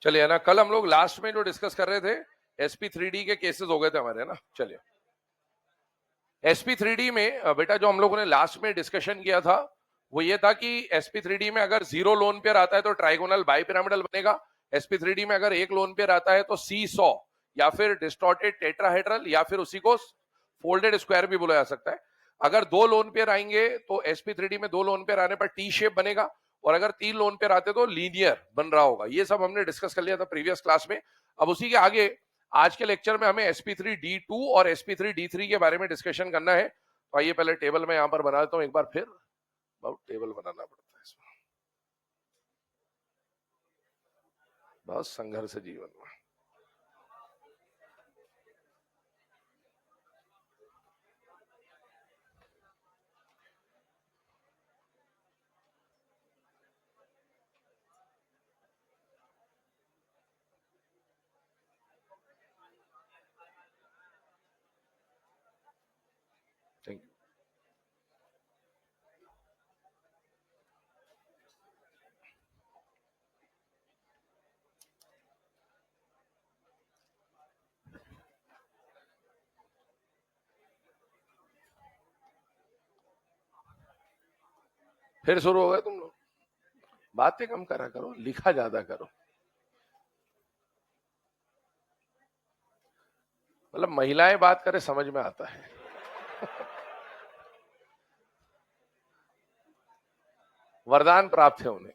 चलिए ना, कल हम लोग लास्ट में जो डिस्कस कर रहे थे sp3d के केसेस हो गए थे हमारे, ना। चलिए, sp3d में बेटा जो हम लोगों ने लास्ट में डिस्कशन किया था वो ये था कि sp3d में अगर 0 लोन पेयर आता है तो ट्राइगोनल बाइपिरामिडल बनेगा। sp3d में अगर 1 लोन पेयर आता है तो सी-सॉ या फिर डिस्टॉर्टेड टेट्राहेड्रल या फिर उसी को फोल्डेड स्क्वायर भी बोला जा सकता है। अगर 2 लोन पेयर आएंगे तो sp3d में 2 लोन पेयर आने पर टी शेप बनेगा, और अगर 3 लोन पेयर आते तो लीनियर बन रहा होगा। ये सब हमने डिस्कस कर लिया था प्रीवियस क्लास में। अब उसी के आगे आज के लेक्चर में हमें sp3d2 और sp3d3 के बारे में डिस्कशन करना है। तो आइए पहले टेबल में यहां पर बना देता हूं एक बार फिर। बहुत टेबल बनाना पड़ता है इसमें, बहुत संघर्ष है जीवन में। Thank you. फिर शुरू हो गए तुम लोग, बातें कम करा करो, लिखा ज्यादा करो। मतलब महिलाएं बात करें समझ में आता है। वरदान प्राप्त है उन्हें।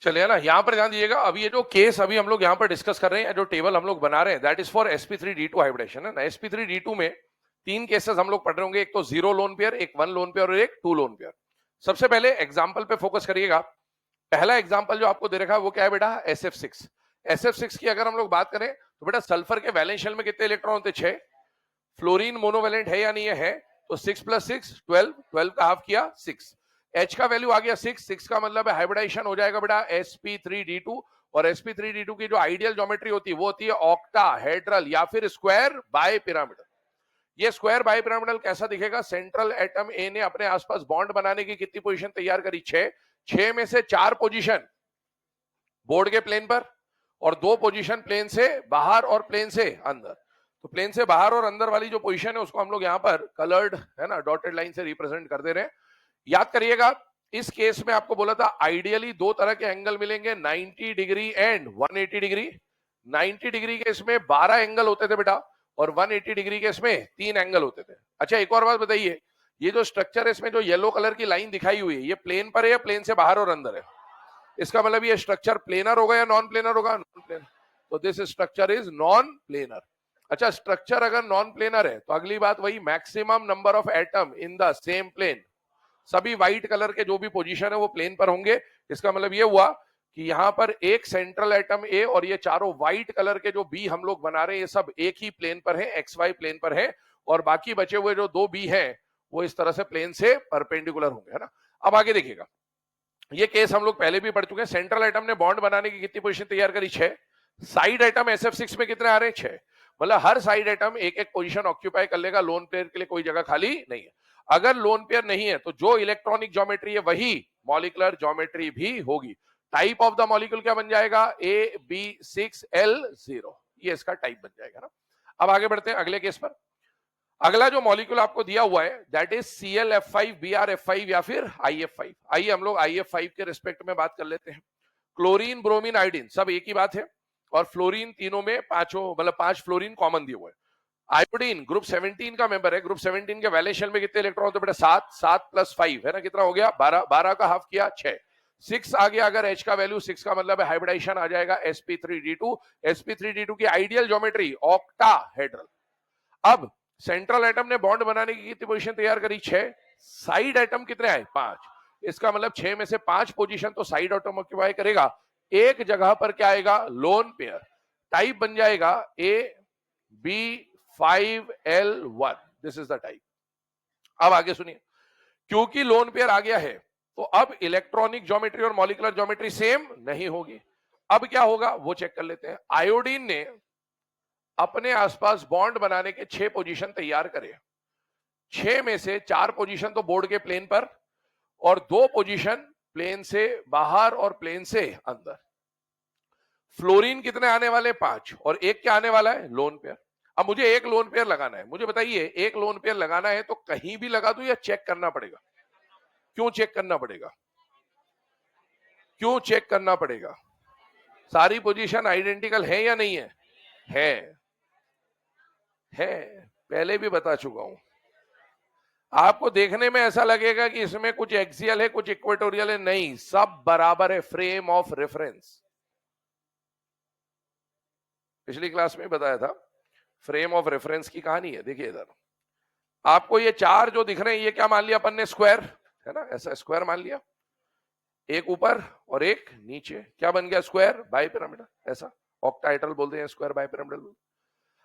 चलिए ना, यहां पर ध्यान दीजिएगा। अभी ये जो केस अभी हम लोग यहां पर डिस्कस कर रहे हैं, जो टेबल हम लोग बना रहे हैं, that is for sp3d2 hybridisation है ना। sp3d2 में 3 केसेस हम लोग पढ़ रहे होंगे, एक तो 0 लोन पेयर, एक 1 लोन पेयर और एक 2 लोन पेयर। सबसे पहले एग्जाम्पल पे फोकस करिएगा। पहला एग्जाम्पल जो आपको दे रखा है वो क्या है बेटा? SF6। SF6 की अगर हम लोग बात करें तो बेटा सल्फर के वैलेंस शेल में कितने इलेक्ट्रॉन होते? 6। फ्लोरीन मोनोवेलेंट है या नहीं है? तो 6 + 6 12, 12 का हाफ किया 6। H का वैल्यू आ गया 6, 6 का मतलब है हाइब्रिडाइजेशन हो जाएगा बेटा sp3d2। और sp3d2 की जो आइडियल ज्योमेट्री होती है वो होती है ऑक्टाहेड्रल या फिर स्क्वायर बाइपिरामिडल। ये स्क्वायर बाइपिरामिडल कैसा दिखेगा? सेंट्रल एटम ए ने अपने आसपास बॉन्ड बनाने की कितनी पोजीशन तैयार करी? 6। 6 में से 4 पोजीशन बोर्ड के प्लेन पर और 2 पोजीशन प्लेन से बाहर और प्लेन से अंदर। तो प्लेन से बाहर और अंदर वाली जो पोजीशन है उसको हम लोग यहां पर कलर्ड है ना डॉटेड लाइन से रिप्रेजेंट कर दे रहे हैं। याद करिएगा, इस केस में आपको बोला था आइडियली 2 तरह के एंगल मिलेंगे, 90 डिग्री एंड 180 डिग्री। 90 डिग्री के इसमें 12 एंगल होते थे बेटा, और 180 डिग्री के इसमें 3 एंगल होते थे। अच्छा, एक और बात बताइए, ये जो स्ट्रक्चर है इसमें जो येलो कलर की लाइन दिखाई हुई है, ये प्लेन पर है या प्लेन से बाहर और अंदर है? इसका मतलब ये स्ट्रक्चर प्लेनर होगा या नॉन प्लेनर होगा? Non planar. तो this structure is non planar. अच्छा, स्ट्रक्चर अगर नॉन प्लेनर है तो अगली बात वही, maximum number of atom in the same plane. सभी व्हाइट कलर के जो भी पोजीशन है वो प्लेन पर होंगे। इसका मतलब ये हुआ कि यहां पर एक सेंट्रल एटम ए और ये चारों व्हाइट कलर के जो बी हम लोग बना रहे हैं ये सब एक ही प्लेन पर है, XY प्लेन पर है, और बाकी बचे हुए जो 2 बी हैं वो इस तरह से प्लेन से परपेंडिकुलर होंगे, है ना। अब आगे देखिएगा, ये केस हम लोग पहले भी पढ़ चुके हैं। सेंट्रल एटम ने बॉन्ड बनाने की कितनी पोजीशन तैयार करी? 6। साइड एटम SF6 में कितने आ रहे हैं? 6। मतलब हर साइड एटम एक एक पोजीशन ऑक्यूपाई कर लेगा, लोन पेयर के लिए कोई जगह खाली नहीं है। अगर लोन पेयर नहीं है तो जो इलेक्ट्रॉनिक ज्योमेट्री है वही मॉलिक्यूलर ज्योमेट्री भी होगी। टाइप ऑफ द मॉलिक्यूल क्या बन जाएगा? AB6L0, ये इसका टाइप बन जाएगा ना। अब आगे बढ़ते हैं अगले केस पर। अगला जो मॉलिक्यूल आपको दिया हुआ है दैट इज ClF5, BrF5 या फिर IF5। आइए हम लोग IF5 के रिस्पेक्ट में बात कर लेते हैं। क्लोरीन, ब्रोमीन, आयोडीन सब एक ही बात है, और फ्लोरीन तीनों में पांचों मतलब 5 फ्लोरीन कॉमन दिए हुए हैं। आयोडीन ग्रुप 17 का मेंबर है। ग्रुप 17 के वैलेंस शेल में कितने इलेक्ट्रॉन होते हैं बेटा? 7। 7 + 5 है ना, कितना हो गया? 12। 12 का हाफ किया 6। 6 आ गया अगर H का वैल्यू 6 का मतलब है हाइब्रिडाइजेशन आ जाएगा sp3d2। sp3d2 की आइडियल ज्योमेट्री ऑक्टाहेड्रल। अब सेंट्रल एटम ने बॉन्ड बनाने की कितनी पोजीशन तैयार करी? 6। साइड एटम कितने आए? 5। इसका मतलब 6 में से 5 पोजीशन तो साइड एटम ऑक्यूपाई करेगा। एक जगह पर क्या आएगा? Lone pair. टाइप बन जाएगा AB5L1। This is the type. अब आगे सुनिए, क्योंकि लोन पेयर आ गया है तो अब इलेक्ट्रॉनिक ज्योमेट्री और मॉलिक्यूलर ज्योमेट्री सेम नहीं होगी। अब क्या होगा वो चेक कर लेते हैं। आयोडीन ने अपने आसपास बॉन्ड बनाने के 6 पोजीशन तैयार करे। 6 में से 4 पोजीशन तो बोर्ड के प्लेन पर और 2 पोजीशन प्लेन से बाहर और प्लेन से अंदर। फ्लोरीन कितने आने वाले? 5 और एक क्या आने वाला है? Lone pair. अब मुझे एक लोन पेयर लगाना है। मुझे बताइए, एक लोन पेयर लगाना है तो कहीं भी लगा दूं या चेक करना पड़ेगा? क्यों चेक करना पड़ेगा? क्यों चेक करना पड़ेगा? सारी पोजीशन आइडेंटिकल है या नहीं है? है। पहले भी बता चुका हूं। आपको देखने में ऐसा लगेगा कि इसमें कुछ एक्सियल है कुछ इक्वेटोरियल है, नहीं, सब बराबर है। फ्रेम ऑफ रेफरेंस पिछली क्लास में बताया था। फ्रेम ऑफ रेफरेंस की कहानी है। देखिए इधर आपको ये 4 जो दिख रहे हैं, ये क्या मान लिया अपन ने? स्क्वायर है ना, ऐसा स्क्वायर मान लिया। एक ऊपर और एक नीचे, क्या बन गया? Square bipyramidal. ऐसा ऑक्टाहेड्रल बोलते हैं, स्क्वायर बाइपिरामिडल।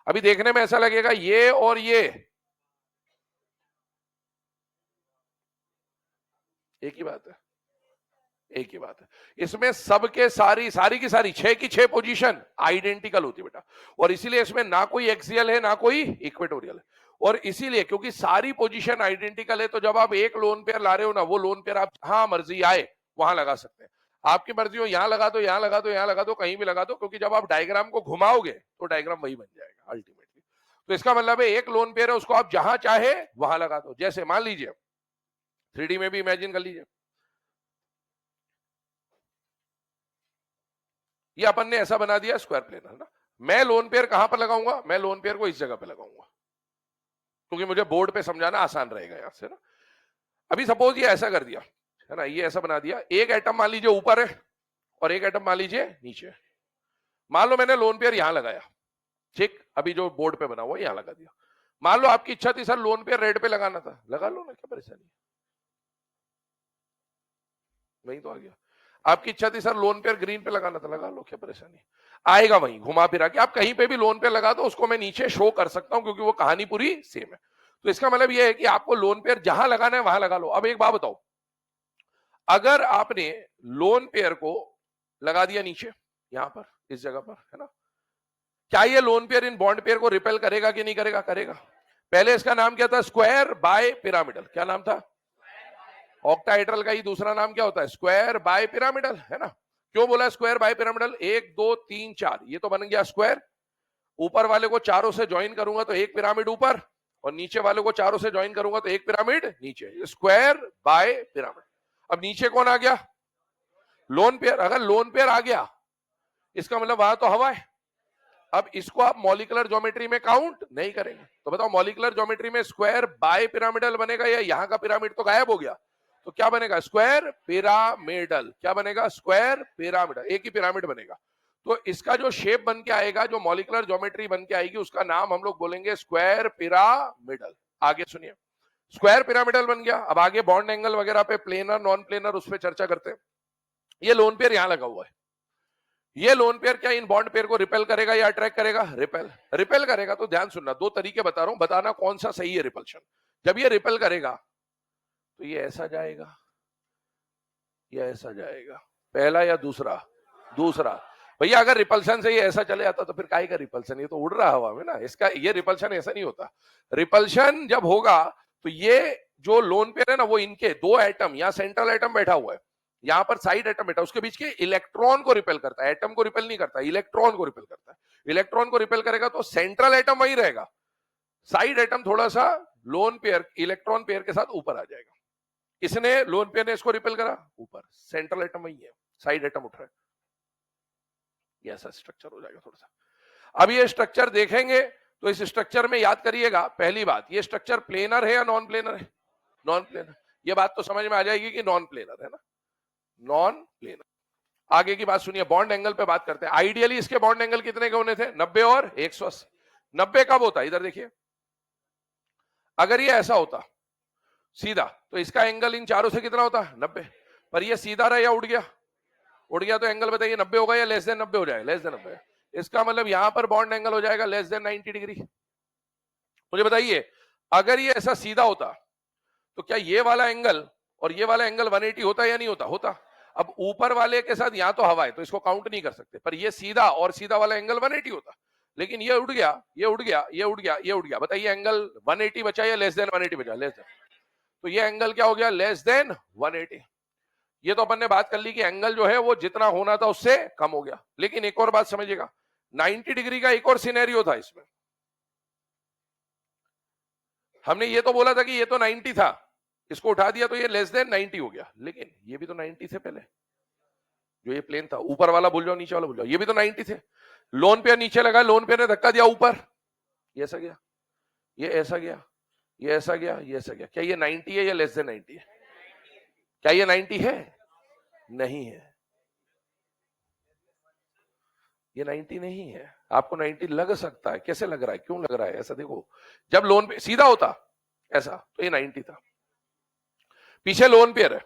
अभी देखने में ऐसा लगेगा ये और ये एक ही बात है, एक ही बात है। इसमें सबके सारी की सारी 6 की 6 पोजीशन आइडेंटिकल होती है बेटा। और इसीलिए इसमें ना कोई एक्सियल है ना कोई इक्वेटोरियल है। और इसीलिए क्योंकि सारी पोजीशन आइडेंटिकल है तो जब आप एक लोन पेयर ला रहे हो ना, वो लोन पेयर आप जहां मर्जी आए वहां लगा सकते हैं। आपकी मर्जी हो यहां लगा दो, यहां लगा दो, यहां लगा दो, कहीं भी लगा दो, क्योंकि जब आप डायग्राम को घुमाओगे तो डायग्राम वही बन जाएगा अल्टीमेटली। तो इसका मतलब है एक लोन पेयर है, उसको आप जहां चाहे वहां लगा दो। जैसे मान लीजिए 3D में भी इमेजिन कर लीजिए, ये अपन ने ऐसा बना दिया स्क्वायर प्लेन है ना। मैं लोन पेयर कहां पर लगाऊंगा? मैं लोन पेयर को इस जगह पे लगाऊंगा, क्योंकि मुझे बोर्ड पे समझाना आसान रहेगा यहां से ना। अभी सपोज ये ऐसा कर दिया है ना, ये ऐसा बना दिया। एक एटम मान लीजिए ऊपर है और एक एटम मान लीजिए नीचे। मान लो मैंने लोन पेयर यहां लगाया, ठीक, अभी जो बोर्ड पे बना हुआ यहां लगा दिया। मान लो आपकी इच्छा थी सर लोन पेयर रेड पे लगाना था, लगा लो ना, क्या परेशानी? वही तो आ गया। आपकी इच्छा थी सर लोन पेयर ग्रीन पे लगाना था, लगा लो, क्या परेशानी? आएगा वहीं घुमा फिरा के। आप कहीं पे भी लोन पेयर लगा दो, उसको मैं नीचे शो कर सकता हूं, क्योंकि वो कहानी पूरी सेम है। तो इसका मतलब ये है कि आपको लोन पेयर जहां लगाना है वहां लगा लो। अब एक बात बताओ, अगर आपने लोन पेयर को लगा दिया नीचे यहां पर इस जगह पर है ना, क्या ये loan pair in bond pair को रिपेल करेगा कि नहीं करेगा? करेगा। पहले इसका नाम क्या था? Square by pyramidal. क्या नाम था? ऑक्टाहेड्रल का ही दूसरा नाम क्या होता है? स्क्वायर बाय पिरामिडल, है ना। क्यों बोला स्क्वायर बाय पिरामिडल? 1 2 3 4, ये तो बन गया स्क्वायर। ऊपर वाले को चारों से ज्वाइन करूंगा तो एक पिरामिड ऊपर, और नीचे वाले को चारों से ज्वाइन करूंगा तो एक पिरामिड नीचे। Square by pyramid. अब नीचे कौन आ गया? Lone pair. अगर लोन पेयर आ गया इसका मतलब वहां तो हवा है। अब इसको आप मॉलिक्यूलर ज्योमेट्री में काउंट नहीं करेंगे। तो बताओ मॉलिक्यूलर ज्योमेट्री में स्क्वायर बाय पिरामिडल बनेगा या यहां का पिरामिड तो गायब हो गया? तो क्या बनेगा? Square pyramidal. क्या बनेगा? स्क्वायर पिरामिडल, एक ही पिरामिड बनेगा। तो इसका जो शेप बन के आएगा, जो मॉलिक्यूलर ज्योमेट्री बन के आएगी, उसका नाम हम लोग बोलेंगे स्क्वायर पिरामिडल। आगे सुनिए, स्क्वायर पिरामिडल बन गया। अब आगे बॉन्ड एंगल वगैरह पे, प्लेनर नॉन प्लेनर, उस पर चर्चा करते हैं। ये लोन पेयर यहां लगा हुआ है। ये लोन पेयर क्या इन बॉन्ड पेयर को रिपेल करेगा या अट्रैक्ट करेगा? रिपेल। रिपेल करेगा। तो ध्यान सुनना, 2 तरीके बता रहा हूं, बताना कौन सा सही है रिपल्शन। जब ये रिपेल करेगा तो ये ऐसा जाएगा या ऐसा जाएगा? पहला या दूसरा? दूसरा। भैया अगर रिपल्शन से ये ऐसा चले जाता तो फिर काहे का रिपल्शन? ये तो उड़ रहा हवा में ना। इसका ये रिपल्शन ऐसा नहीं होता। रिपल्शन जब होगा तो ये जो लोन पेयर है ना, वो इनके 2 एटम, यहां सेंट्रल एटम बैठा हुआ है, यहां पर साइड एटम बैठा, उसके बीच के इलेक्ट्रॉन को रिपेल करता है। एटम को रिपेल नहीं करता, इलेक्ट्रॉन को रिपेल करता है। इलेक्ट्रॉन को रिपेल करेगा तो सेंट्रल एटम वही रहेगा, साइड एटम थोड़ा सा लोन पेयर इलेक्ट्रॉन पेयर के साथ ऊपर आ जाएगा। इसने लोन पेयर ने इसको रिपेल करा ऊपर, सेंट्रल एटम वही है, साइड एटम उठ रहा है। ये ऐसा स्ट्रक्चर हो जाएगा थोड़ा सा। अब ये स्ट्रक्चर देखेंगे तो इस स्ट्रक्चर में याद करिएगा, पहली बात, ये स्ट्रक्चर प्लेनर है या नॉन प्लेनर है? Non planar. ये बात तो समझ में आ जाएगी कि नॉन प्लेनर है ना। Non planar. आगे की बात सुनिए, बॉन्ड एंगल पे बात करते हैं। आइडियली इसके बॉन्ड एंगल कितने के होने थे? 90 और 180। 90 कब होता है? इधर देखिए, अगर ये ऐसा होता सीधा तो इसका एंगल इन चारों से कितना होता? 90। पर ये सीधा रहा या उड़ गया? उड़ गया, तो एंगल बताइए 90 होगा या लेस देन 90 हो जाएगा? Less than 90। इसका मतलब यहां पर बॉन्ड एंगल हो जाएगा लेस देन 90 डिग्री। मुझे बताइए, अगर ये ऐसा सीधा होता तो क्या ये वाला एंगल और ये वाला एंगल 180 होता या नहीं होता? होता। अब ऊपर वाले के साथ यहां तो हवा है तो इसको काउंट नहीं कर सकते, पर ये सीधा और सीधा वाला एंगल 180 होता। लेकिन ये उड़ गया, ये उड़ गया, ये उड़ गया, ये उड़ गया। बताइए एंगल 180 बचा या लेस देन 180 बचा? Less than. तो ये एंगल क्या हो गया? Less than 180। ये तो अपन ने बात कर ली कि एंगल जो है वो जितना होना था उससे कम हो गया। लेकिन एक और बात समझिएगा, 90 डिग्री का एक और सिनेरियो था इसमें। हमने ये तो बोला था कि ये तो 90 था, इसको उठा दिया तो ये लेस देन 90 हो गया। लेकिन ये भी तो 90 से पहले, जो ये प्लेन था, ऊपर वाला भूल जाओ, नीचे वाला भूल जाओ, ये भी तो 90 थे। लोन पेयर नीचे लगा, लोन पेयर ने धक्का दिया ऊपर, ये ऐसा गया, ये ऐसा गया, ये ऐसा गया, ये ऐसा गया। क्या ये 90 है या लेस देन 90 है? क्या ये 90 है? नहीं है, ये 90 नहीं है। आपको 90 लग सकता है, कैसे लग रहा है, क्यों लग रहा है ऐसा? देखो, जब लोन पे सीधा होता ऐसा तो ये 90 था। पीछे लोन पेयर है,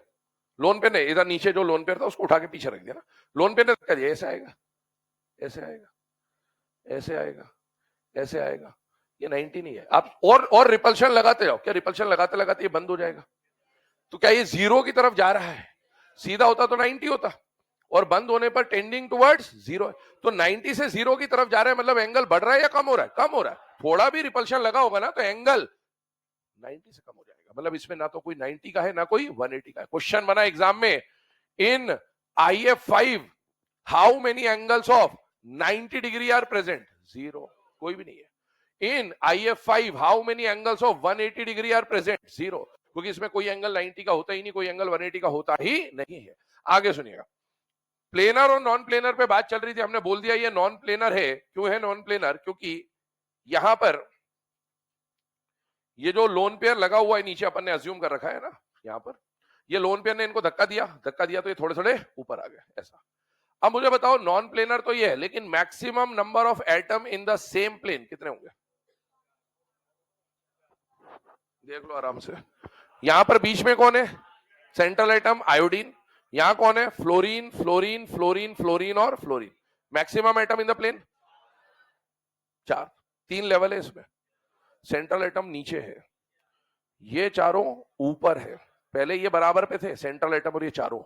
लोन पेयर ने इधर नीचे जो लोन पेयर था उसको उठा के पीछे रख दिया ना, लोन पेयर ने धक्का दिया, ऐसे आएगा, ऐसे आएगा, ऐसे आएगा, ऐसे आएगा। ये 90 नहीं है। आप और रिपल्शन लगाते जाओ, क्या रिपल्शन लगाते लगाते ये बंद हो जाएगा? तो क्या ये जीरो की तरफ जा रहा है? सीधा होता तो 90 होता और बंद होने पर टेंडिंग टुवर्ड्स जीरो। तो 90 से जीरो की तरफ जा रहा है, मतलब एंगल बढ़ रहा है या कम हो रहा है? कम हो रहा है। थोड़ा भी रिपल्शन लगा होगा ना तो एंगल 90 से कम हो जाएगा। मतलब इसमें ना तो कोई 90 का है ना कोई 180 का है। क्वेश्चन बना एग्जाम में, in IF5 how many angles of 90 degree are present? Zero, कोई भी नहीं है। In IF5 how many angles of 180 degree are present? Zero, क्योंकि इसमें कोई एंगल 90 का होता ही नहीं, कोई एंगल 180 का होता ही नहीं है। आगे सुनिएगा, प्लेनर और नॉन प्लेनर पे बात चल रही थी, हमने बोल दिया ये नॉन प्लेनर है। क्यों है नॉन प्लेनर? क्योंकि यहां पर ये जो लोन पेयर लगा हुआ है नीचे, अपन ने अज्यूम कर रखा है ना, यहां पर ये लोन पेयर ने इनको धक्का दिया, धक्का दिया तो ये थोड़े थोड़े ऊपर आ गए ऐसा। अब मुझे बताओ, नॉन प्लेनर तो ये है, लेकिन maximum number of atom in the same plane कितने होंगे? देख लो आराम से। यहां पर बीच में कौन है? Central atom iodine. यहां कौन है? फ्लोरीन, फ्लोरीन, फ्लोरीन, फ्लोरीन और fluorine. Maximum atom in the plane 4। 3 level है इसमें। सेंट्रल एटम नीचे है, ये चारों ऊपर है। पहले ये बराबर पे थे, सेंट्रल एटम और ये चारों।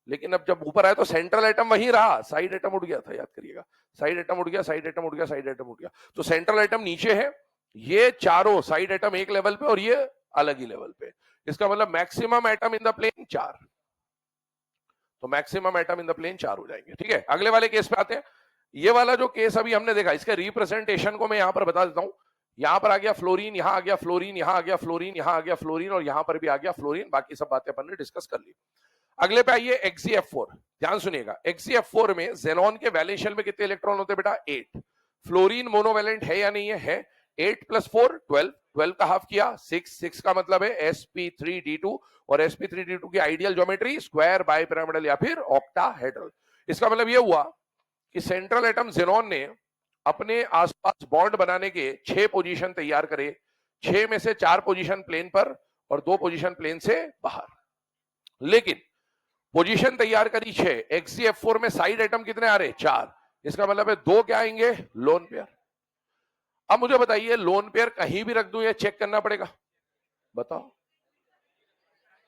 लेकिन अब जब ऊपर आया तो सेंट्रल एटम वहीं रहा, साइड एटम उड़ गया था, याद करिएगा। साइड एटम उड़ गया, साइड एटम उड़ गया, साइड एटम उड़ गया। तो सेंट्रल एटम नीचे है, ये चारों साइड एटम एक लेवल पे और ये अलग ही लेवल पे। इसका मतलब maximum atom in the plane 4। तो maximum atom in the plane 4 हो जाएंगे। ठीक है, अगले वाले केस पे आते हैं। ये वाला जो केस अभी हमने देखा, इसके रिप्रेजेंटेशन को मैं यहां पर बता देता हूं। यहां पर आ गया फ्लोरीन, यहां आ गया फ्लोरीन, यहां आ गया फ्लोरीन, यहां आ गया फ्लोरीन और यहां पर भी आ गया फ्लोरीन। बाकी सब बातें अपन ने डिस्कस कर ली। अगले पे आइए, XeF4। ध्यान सुनिएगा, XeF4 में जेनॉन के वैलेंस शेल में कितने इलेक्ट्रॉन होते हैं बेटा? 8। फ्लोरीन मोनोवैलेंट है या नहीं है? है। 8 + 4 12, 12 का हाफ किया 6, 6 का मतलब है sp3d2 और sp3d2 की आइडियल ज्योमेट्री स्क्वायर बाइपिरामिडल या फिर ऑक्टाहेड्रल। इसका मतलब ये हुआ कि सेंट्रल एटम जेनॉन ने अपने आसपास बॉन्ड बनाने के 6 पोजीशन तैयार करे। 6 में से 4 पोजीशन प्लेन पर और 2 पोजीशन प्लेन से बाहर। लेकिन पोजीशन तैयार करी 6, XeF4 में साइड एटम कितने आ रहे? 4। इसका मतलब है 2 क्या आएंगे? Lone pair. अब मुझे बताइए, लोन पेयर कहीं भी रख दूं या चेक करना पड़ेगा? बताओ,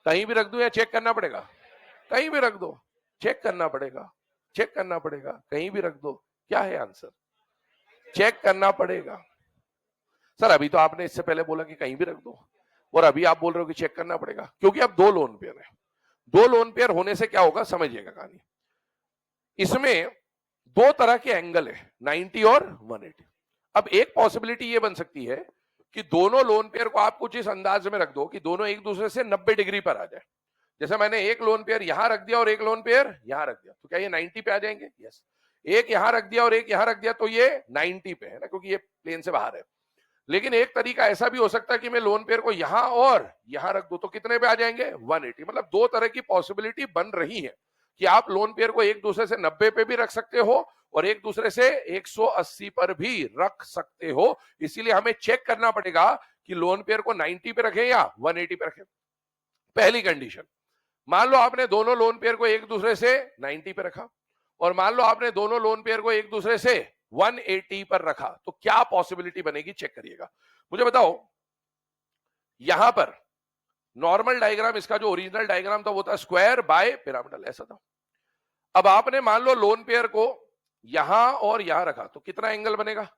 कहीं भी रख दूं या चेक करना पड़ेगा? कहीं भी रख दो, चेक करना पड़ेगा। चेक करना पड़ेगा, कहीं भी रख दो। क्या है आंसर? चेक करना पड़ेगा। सर अभी तो आपने इससे पहले बोला कि कहीं भी रख दो, और अभी आप बोल रहे हो कि चेक करना पड़ेगा, क्योंकि अब 2 लोन पेयर है। 2 लोन पेयर होने से क्या होगा, समझिएगा कहानी। इसमें 2 तरह के एंगल है, 90 और 180। अब एक पॉसिबिलिटी ये बन सकती है कि दोनों लोन पेयर को आप कुछ इस अंदाज में रख दो कि दोनों एक दूसरे से 90 डिग्री पर आ जाए। जैसे मैंने एक लोन पेयर यहां रख दिया और एक लोन पेयर यहां रख दिया, तो क्या ये 90 पे आ जाएंगे? यस। एक यहां रख दिया और एक यहां रख दिया तो ये 90 पे है ना, क्योंकि ये प्लेन से बाहर है। लेकिन एक तरीका ऐसा भी हो सकता है कि मैं लोन पेयर को यहां और यहां रख दूं, तो कितने पे आ जाएंगे? 180। मतलब 2 तरह की पॉसिबिलिटी बन रही है। कि आप लोन पेयर को एक दूसरे से 90 पे भी रख सकते हो और एक दूसरे से 180 पर भी रख सकते हो। इसीलिए हमें चेक करना पड़ेगा कि लोन पेयर को 90 पे रखें या 180 पे रखें। पहली कंडीशन, मान लो आपने दोनों लोन पेयर को एक दूसरे से 90 पे रखा और मान लो आपने दोनों लोन पेयर को एक दूसरे से 180 पर रखा, तो क्या पॉसिबिलिटी बनेगी चेक करिएगा। मुझे बताओ, यहां पर नॉर्मल डायग्राम, इसका जो ओरिजिनल डायग्राम था वो था स्क्वायर बाय पिरामिडल, ऐसा था। अब आपने मान लो लोन पेयर को यहां और यहां रखा तो कितना एंगल बनेगा?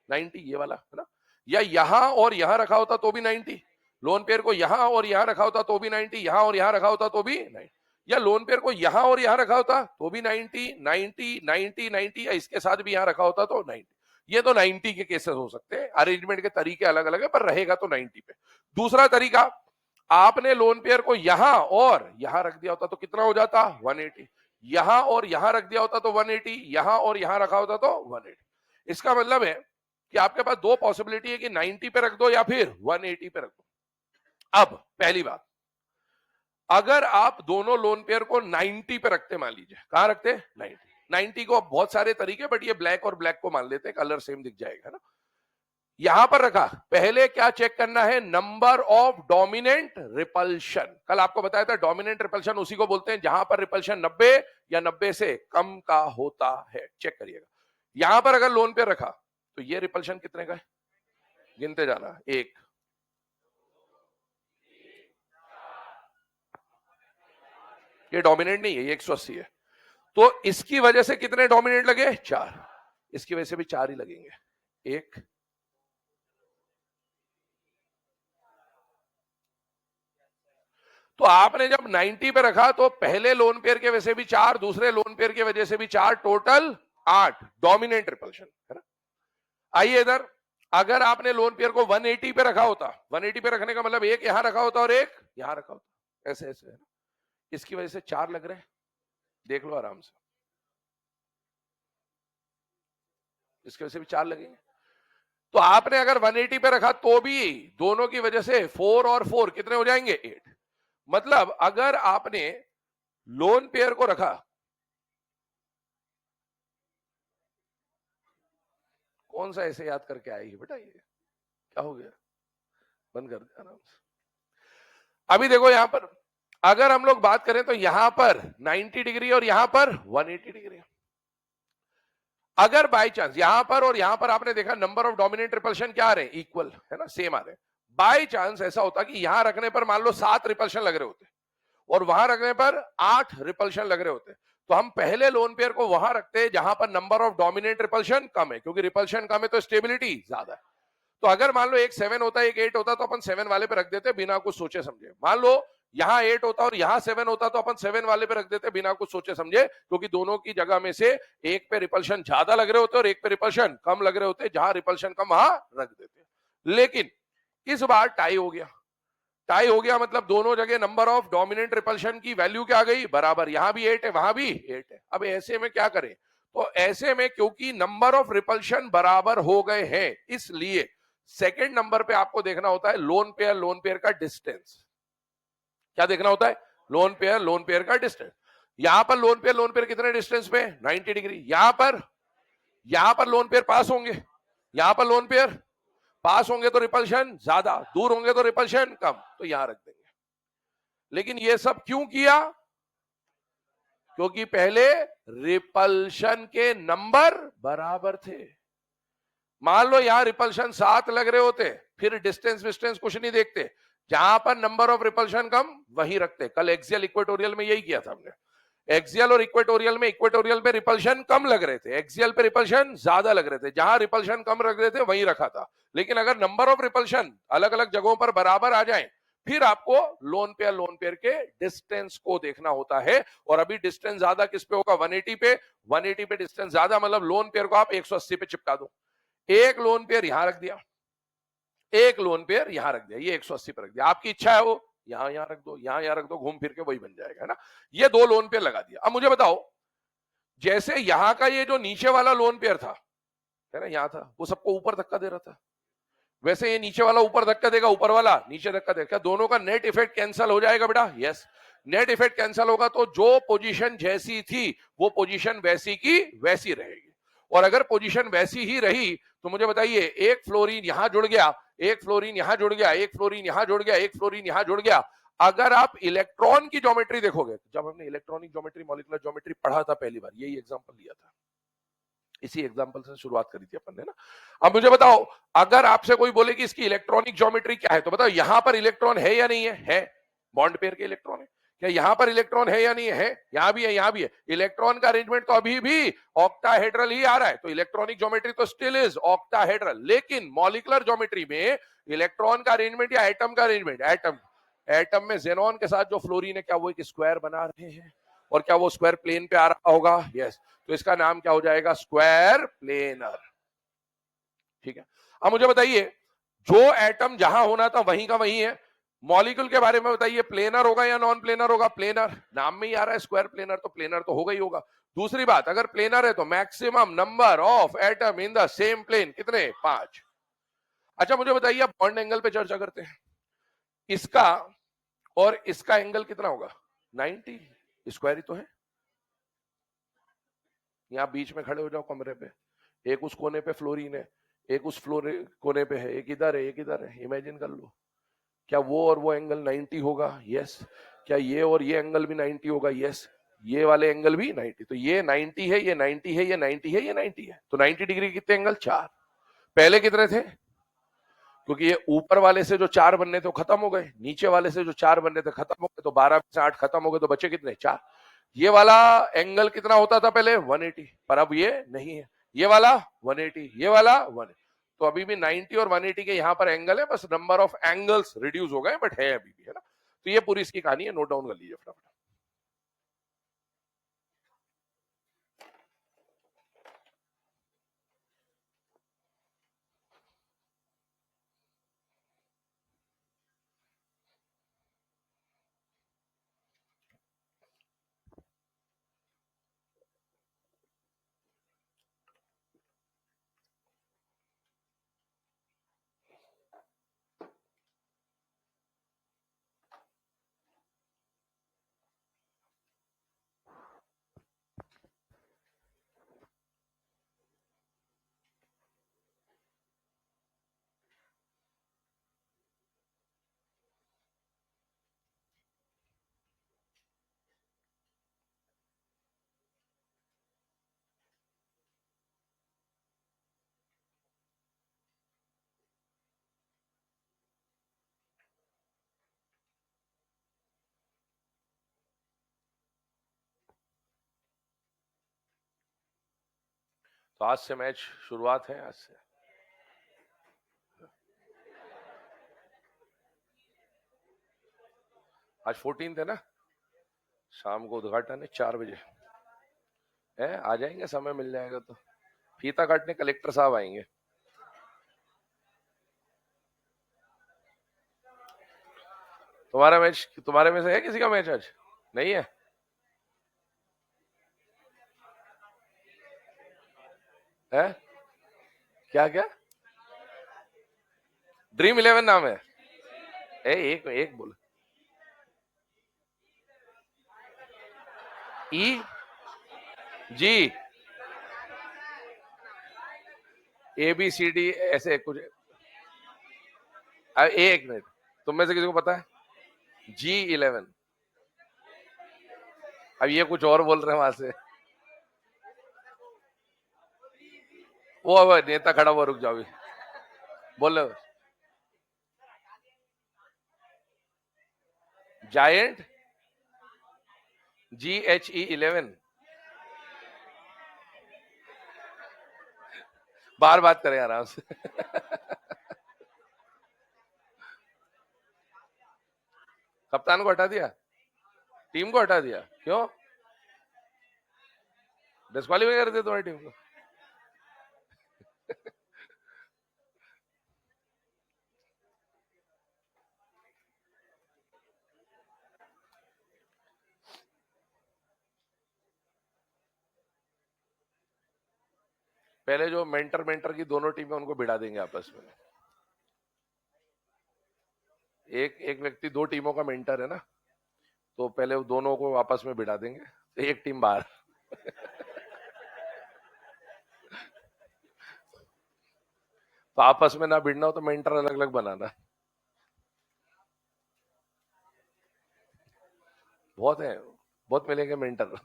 90, ये वाला है ना। या यहां और यहां रखा होता तो भी 90, लोन पेयर को यहां और यहां रखा होता तो भी 90, यहां और यहां रखा होता तो भी 90, या लोन पेयर को यहां और यहां रखा होता तो भी 90, 90, 90, 90, या इसके साथ भी यहां रखा होता तो 90। ये तो 90 के केसेस हो सकते हैं, अरेंजमेंट के तरीके अलग अलग है, पर रहेगा तो 90 पे। दूसरा तरीका, आपने लोन पेयर को यहां और यहां रख दिया होता तो कितना हो जाता? 180। यहां और यहां रख दिया होता तो 180, यहां और यहां रखा होता तो 180। इसका मतलब है कि आपके पास दो पॉसिबिलिटी है कि 90 पे रख दो या फिर 180 पे रख दो। अब पहली बात, अगर आप दोनों लोन पेयर को 90 पे रखते, मान लीजिए, कहां रखते? 90 को बहुत सारे तरीके, बट ये ब्लैक और ब्लैक को मान लेते हैं, कलर सेम दिख जाएगा ना। यहां पर रखा, पहले क्या चेक करना है? Number of dominant repulsion. कल आपको बताया था डोमिनेंट रिपल्शन उसी को बोलते हैं जहां पर रिपल्शन 90 या 90 से कम का होता है। चेक करिएगा, यहां पर अगर लोन पे रखा तो ये रिपल्शन कितने का है? गिनते जाना, 1, ये डोमिनेंट नहीं है, ये 180 है, तो इसकी वजह से कितने डोमिनेंट लगे? 4। इसकी वजह से भी 4 ही लगेंगे, 1, तो आपने जब 90 पे रखा तो पहले लोन पेयर के वजह से भी 4, दूसरे लोन पेयर की वजह से भी 4, टोटल 8 डोमिनेंट रिपल्शन है ना। आइए इधर, अगर आपने लोन पेयर को 180 पे रखा होता, 180 पे रखने का मतलब एक यहां रखा होता और एक यहां रखा होता, ऐसे ऐसे है ना, इसकी वजह से 4 लग रहे हैं, देख लो आराम से, इसकी वजह से भी 4 लगेंगे। तो आपने अगर 180 पे रखा तो भी दोनों की वजह से 4 और 4 कितने हो जाएंगे? 8। मतलब अगर आपने लोन पेयर को रखा, कौन सा ऐसे याद करके आएगी बेटा, ये क्या हो गया? बंद कर दिया आराम से। अभी देखो यहां पर अगर हम लोग बात करें तो यहां पर 90 डिग्री और यहां पर 180 डिग्री। अगर बाय चांस यहां पर और यहां पर आपने देखा नंबर ऑफ डोमिनेंट रिपल्शन क्या आ रहे हैं? इक्वल है ना, सेम आ रहे हैं। बाय चांस ऐसा होता कि यहां रखने पर मान लो 7 रिपल्शन लग रहे होते और वहां रखने पर 8 रिपल्शन लग रहे होते, तो हम पहले लोन पेयर को वहां रखते जहां पर नंबर ऑफ डोमिनेंट रिपल्शन कम है, क्योंकि रिपल्शन कम है तो स्टेबिलिटी ज्यादा है। तो अगर मान लो एक 7 होता है एक 8 होता तो अपन 7 वाले पे रख देते बिना कुछ सोचे समझे। मान लो यहां 8 होता और यहां 7 होता तो अपन 7 वाले पे रख देते बिना कुछ सोचे समझे, क्योंकि दोनों की जगह में से एक पे रिपल्शन ज्यादा लग रहे होते और एक पे रिपल्शन कम लग रहे होते, जहां रिपल्शन कम वहां रख देते। लेकिन इस बार टाई हो गया। टाई हो गया मतलब दोनों जगह नंबर ऑफ डोमिनेंट रिपल्शन की वैल्यू क्या आ गई? बराबर, यहां भी 8 है वहां भी 8 है। अब ऐसे में क्या करें? तो ऐसे में क्योंकि नंबर ऑफ रिपल्शन बराबर हो गए हैं, इसलिए सेकंड नंबर पे आपको देखना होता है लोन पेयर का डिस्टेंस। क्या देखना होता है? लोन पेयर का डिस्टेंस। यहां पर लोन पेयर कितने डिस्टेंस पे? 90 डिग्री। यहां पर लोन पेयर पास होंगे, यहां पर लोन पेयर पास होंगे तो रिपल्शन ज्यादा, दूर होंगे तो रिपल्शन कम, तो यहां रख देंगे। लेकिन ये सब क्यों किया? क्योंकि पहले रिपल्शन के नंबर बराबर थे। मान लो यहां रिपल्शन 7 लग रहे होते, फिर डिस्टेंस कुछ नहीं देखते, जहां पर नंबर ऑफ रिपल्शन कम वहीं रखते। कल एक्सियल इक्वेटोरियल में यही किया था हमने। एक्सियल और इक्वेटोरियल में, इक्वेटोरियल पे रिपल्शन कम लग रहे थे, एक्सियल पे रिपल्शन ज्यादा लग रहे थे, जहां रिपल्शन कम लग रहे थे वहीं रखा था। लेकिन अगर नंबर ऑफ रिपल्शन अलग अलग जगहों पर बराबर आ जाए, फिर आपको लोन पेयर के डिस्टेंस को देखना होता है। और अभी डिस्टेंस ज्यादा किस पे होगा? 180 पे। 180 पे डिस्टेंस ज्यादा मतलब लोन पेयर को आप 180 पे चिपका दो। एक लोन पेयर यहां रख दिया, एक लोन पेयर यहां रख दिया, ये 180 पे रख दिया। आपकी इच्छा है वो यहां रख दो, यहां रख दो, घूम फिर के वही बन जाएगा ना। ये दो लोन पेयर लगा दिया। अब मुझे बताओ, जैसे यहां का ये जो नीचे वाला लोन पेयर था है ना, यहां था, वो सबको ऊपर धक्का दे रहा था, वैसे ये नीचे वाला ऊपर धक्का देगा, ऊपर वाला नीचे धक्का देगा, क्या दोनों का नेट इफेक्ट कैंसिल हो जाएगा बेटा? यस। नेट इफेक्ट कैंसिल होगा तो जो पोजीशन जैसी थी वो पोजीशन वैसी की वैसी रहेगी। और अगर पोजीशन वैसी ही रही तो मुझे बताइए, एक फ्लोरीन यहां जुड़ गया, एक फ्लोरीन यहां जुड़ गया, एक फ्लोरीन यहां जुड़ गया, एक फ्लोरीन यहां जुड़ गया, अगर आप इलेक्ट्रॉन की ज्योमेट्री देखोगे, जब हमने इलेक्ट्रॉनिक ज्योमेट्री, मॉलिक्यूलर ज्योमेट्री पढ़ा था पहली बार, यही एग्जांपल लिया था, इसी एग्जांपल से शुरुआत करी थी अपन ने ना। अब मुझे बताओ, अगर आपसे कोई बोले कि इसकी इलेक्ट्रॉनिक ज्योमेट्री क्या है, तो बताओ यहां पर इलेक्ट्रॉन है या नहीं है? है। बॉन्ड पेयर के इलेक्ट्रॉन है। क्या यहां पर इलेक्ट्रॉन है या नहीं है? यहां भी है, यहां भी है। इलेक्ट्रॉन का अरेंजमेंट तो अभी भी ऑक्टाहेड्रल ही आ रहा है, तो इलेक्ट्रॉनिक ज्योमेट्री तो स्टिल इज ऑक्टाहेड्रल। लेकिन मॉलिक्यूलर ज्योमेट्री में इलेक्ट्रॉन का अरेंजमेंट या एटम का अरेंजमेंट, एटम में जेनॉन के साथ जो फ्लोरीन है, क्या वो एक स्क्वायर बना रहे हैं? और क्या वो स्क्वायर प्लेन पे आ रहा होगा? यस। तो इसका नाम क्या हो जाएगा? Square planar. ठीक है। अब मुझे बताइए, जो एटम जहां होना था वहीं का वहीं है। मॉलिक्यूल के बारे में बताइए, प्लेनर होगा या नॉन प्लेनर होगा? प्लेनर, नाम में ही आ रहा है स्क्वायर प्लेनर, तो प्लेनर तो होगा ही होगा। दूसरी बात, अगर प्लेनर है तो maximum number of atom in the same plane कितने? 5। अच्छा मुझे बताइए, अब बॉन्ड एंगल पे चर्चा करते हैं। इसका और इसका एंगल कितना होगा? 90। स्क्वायर ही तो है। यहां बीच में खड़े हो जाओ कमरे पे, एक उस कोने पे फ्लोरीन है, एक उस कोने पे है, एक इधर है, एक इधर है। इमेजिन कर लो, क्या वो और वो एंगल 90 होगा? यस। क्या ये और ये एंगल भी 90 होगा? यस। ये वाले एंगल भी 90। तो ये 90 है, ये 90 है, ये 90 है, ये 90 है। तो 90 डिग्री कितने एंगल? 4। पहले कितने थे? क्योंकि ये ऊपर वाले से जो 4 बनने थे वो खत्म हो गए, नीचे वाले से जो 4 बनने थे खत्म हो गए, तो 12 में से 8 खत्म हो गए, तो बचे कितने? 4। ये वाला एंगल कितना होता था पहले? 180, पर अब ये नहीं है। ये वाला 180, ये वाला 180। तो अभी भी 90 और 180 के यहां पर एंगल है, बस नंबर ऑफ एंगल्स रिड्यूस हो गए, बट है अभी भी, है ना। तो ये पूरी इसकी कहानी है, नोट डाउन कर लीजिए फटाफट। तो आज से मैच शुरुआत है, आज से। आज 14 है ना, शाम को उद्घाटन है 4 बजे है। आ जाएंगे, समय मिल जाएगा तो। फीता काटने कलेक्टर साहब आएंगे। तुम्हारा मैच, तुम्हारे में से है किसी का मैच आज? नहीं है? है? क्या क्या? ड्रीम 11 नाम है? एक एक बोल। ई जी ABCD ऐसे कुछ। एक मिनट, तुम में से किसी को पता है? G11। अब ये कुछ और बोल रहे हैं वहां से। वो नेता खड़ा हुआ, रुक जाओ अभी, बोलो। Giant GHE11। बाहर बात करें आराम से। कप्तान को हटा दिया, टीम को हटा दिया, क्यों? डिस्क्वालीफाई कर दिया तुम्हारी टीम को? पहले जो मेंटर मेंटर की दोनों टीमें, उनको भिड़ा देंगे आपस में। एक एक व्यक्ति 2 टीमों का मेंटर है ना, तो पहले वो दोनों को आपस में भिड़ा देंगे, एक टीम बाहर। तो आपस में ना भिड़ना हो तो मेंटर अलग अलग बनाना। बहुत है, बहुत मिलेंगे मेंटर।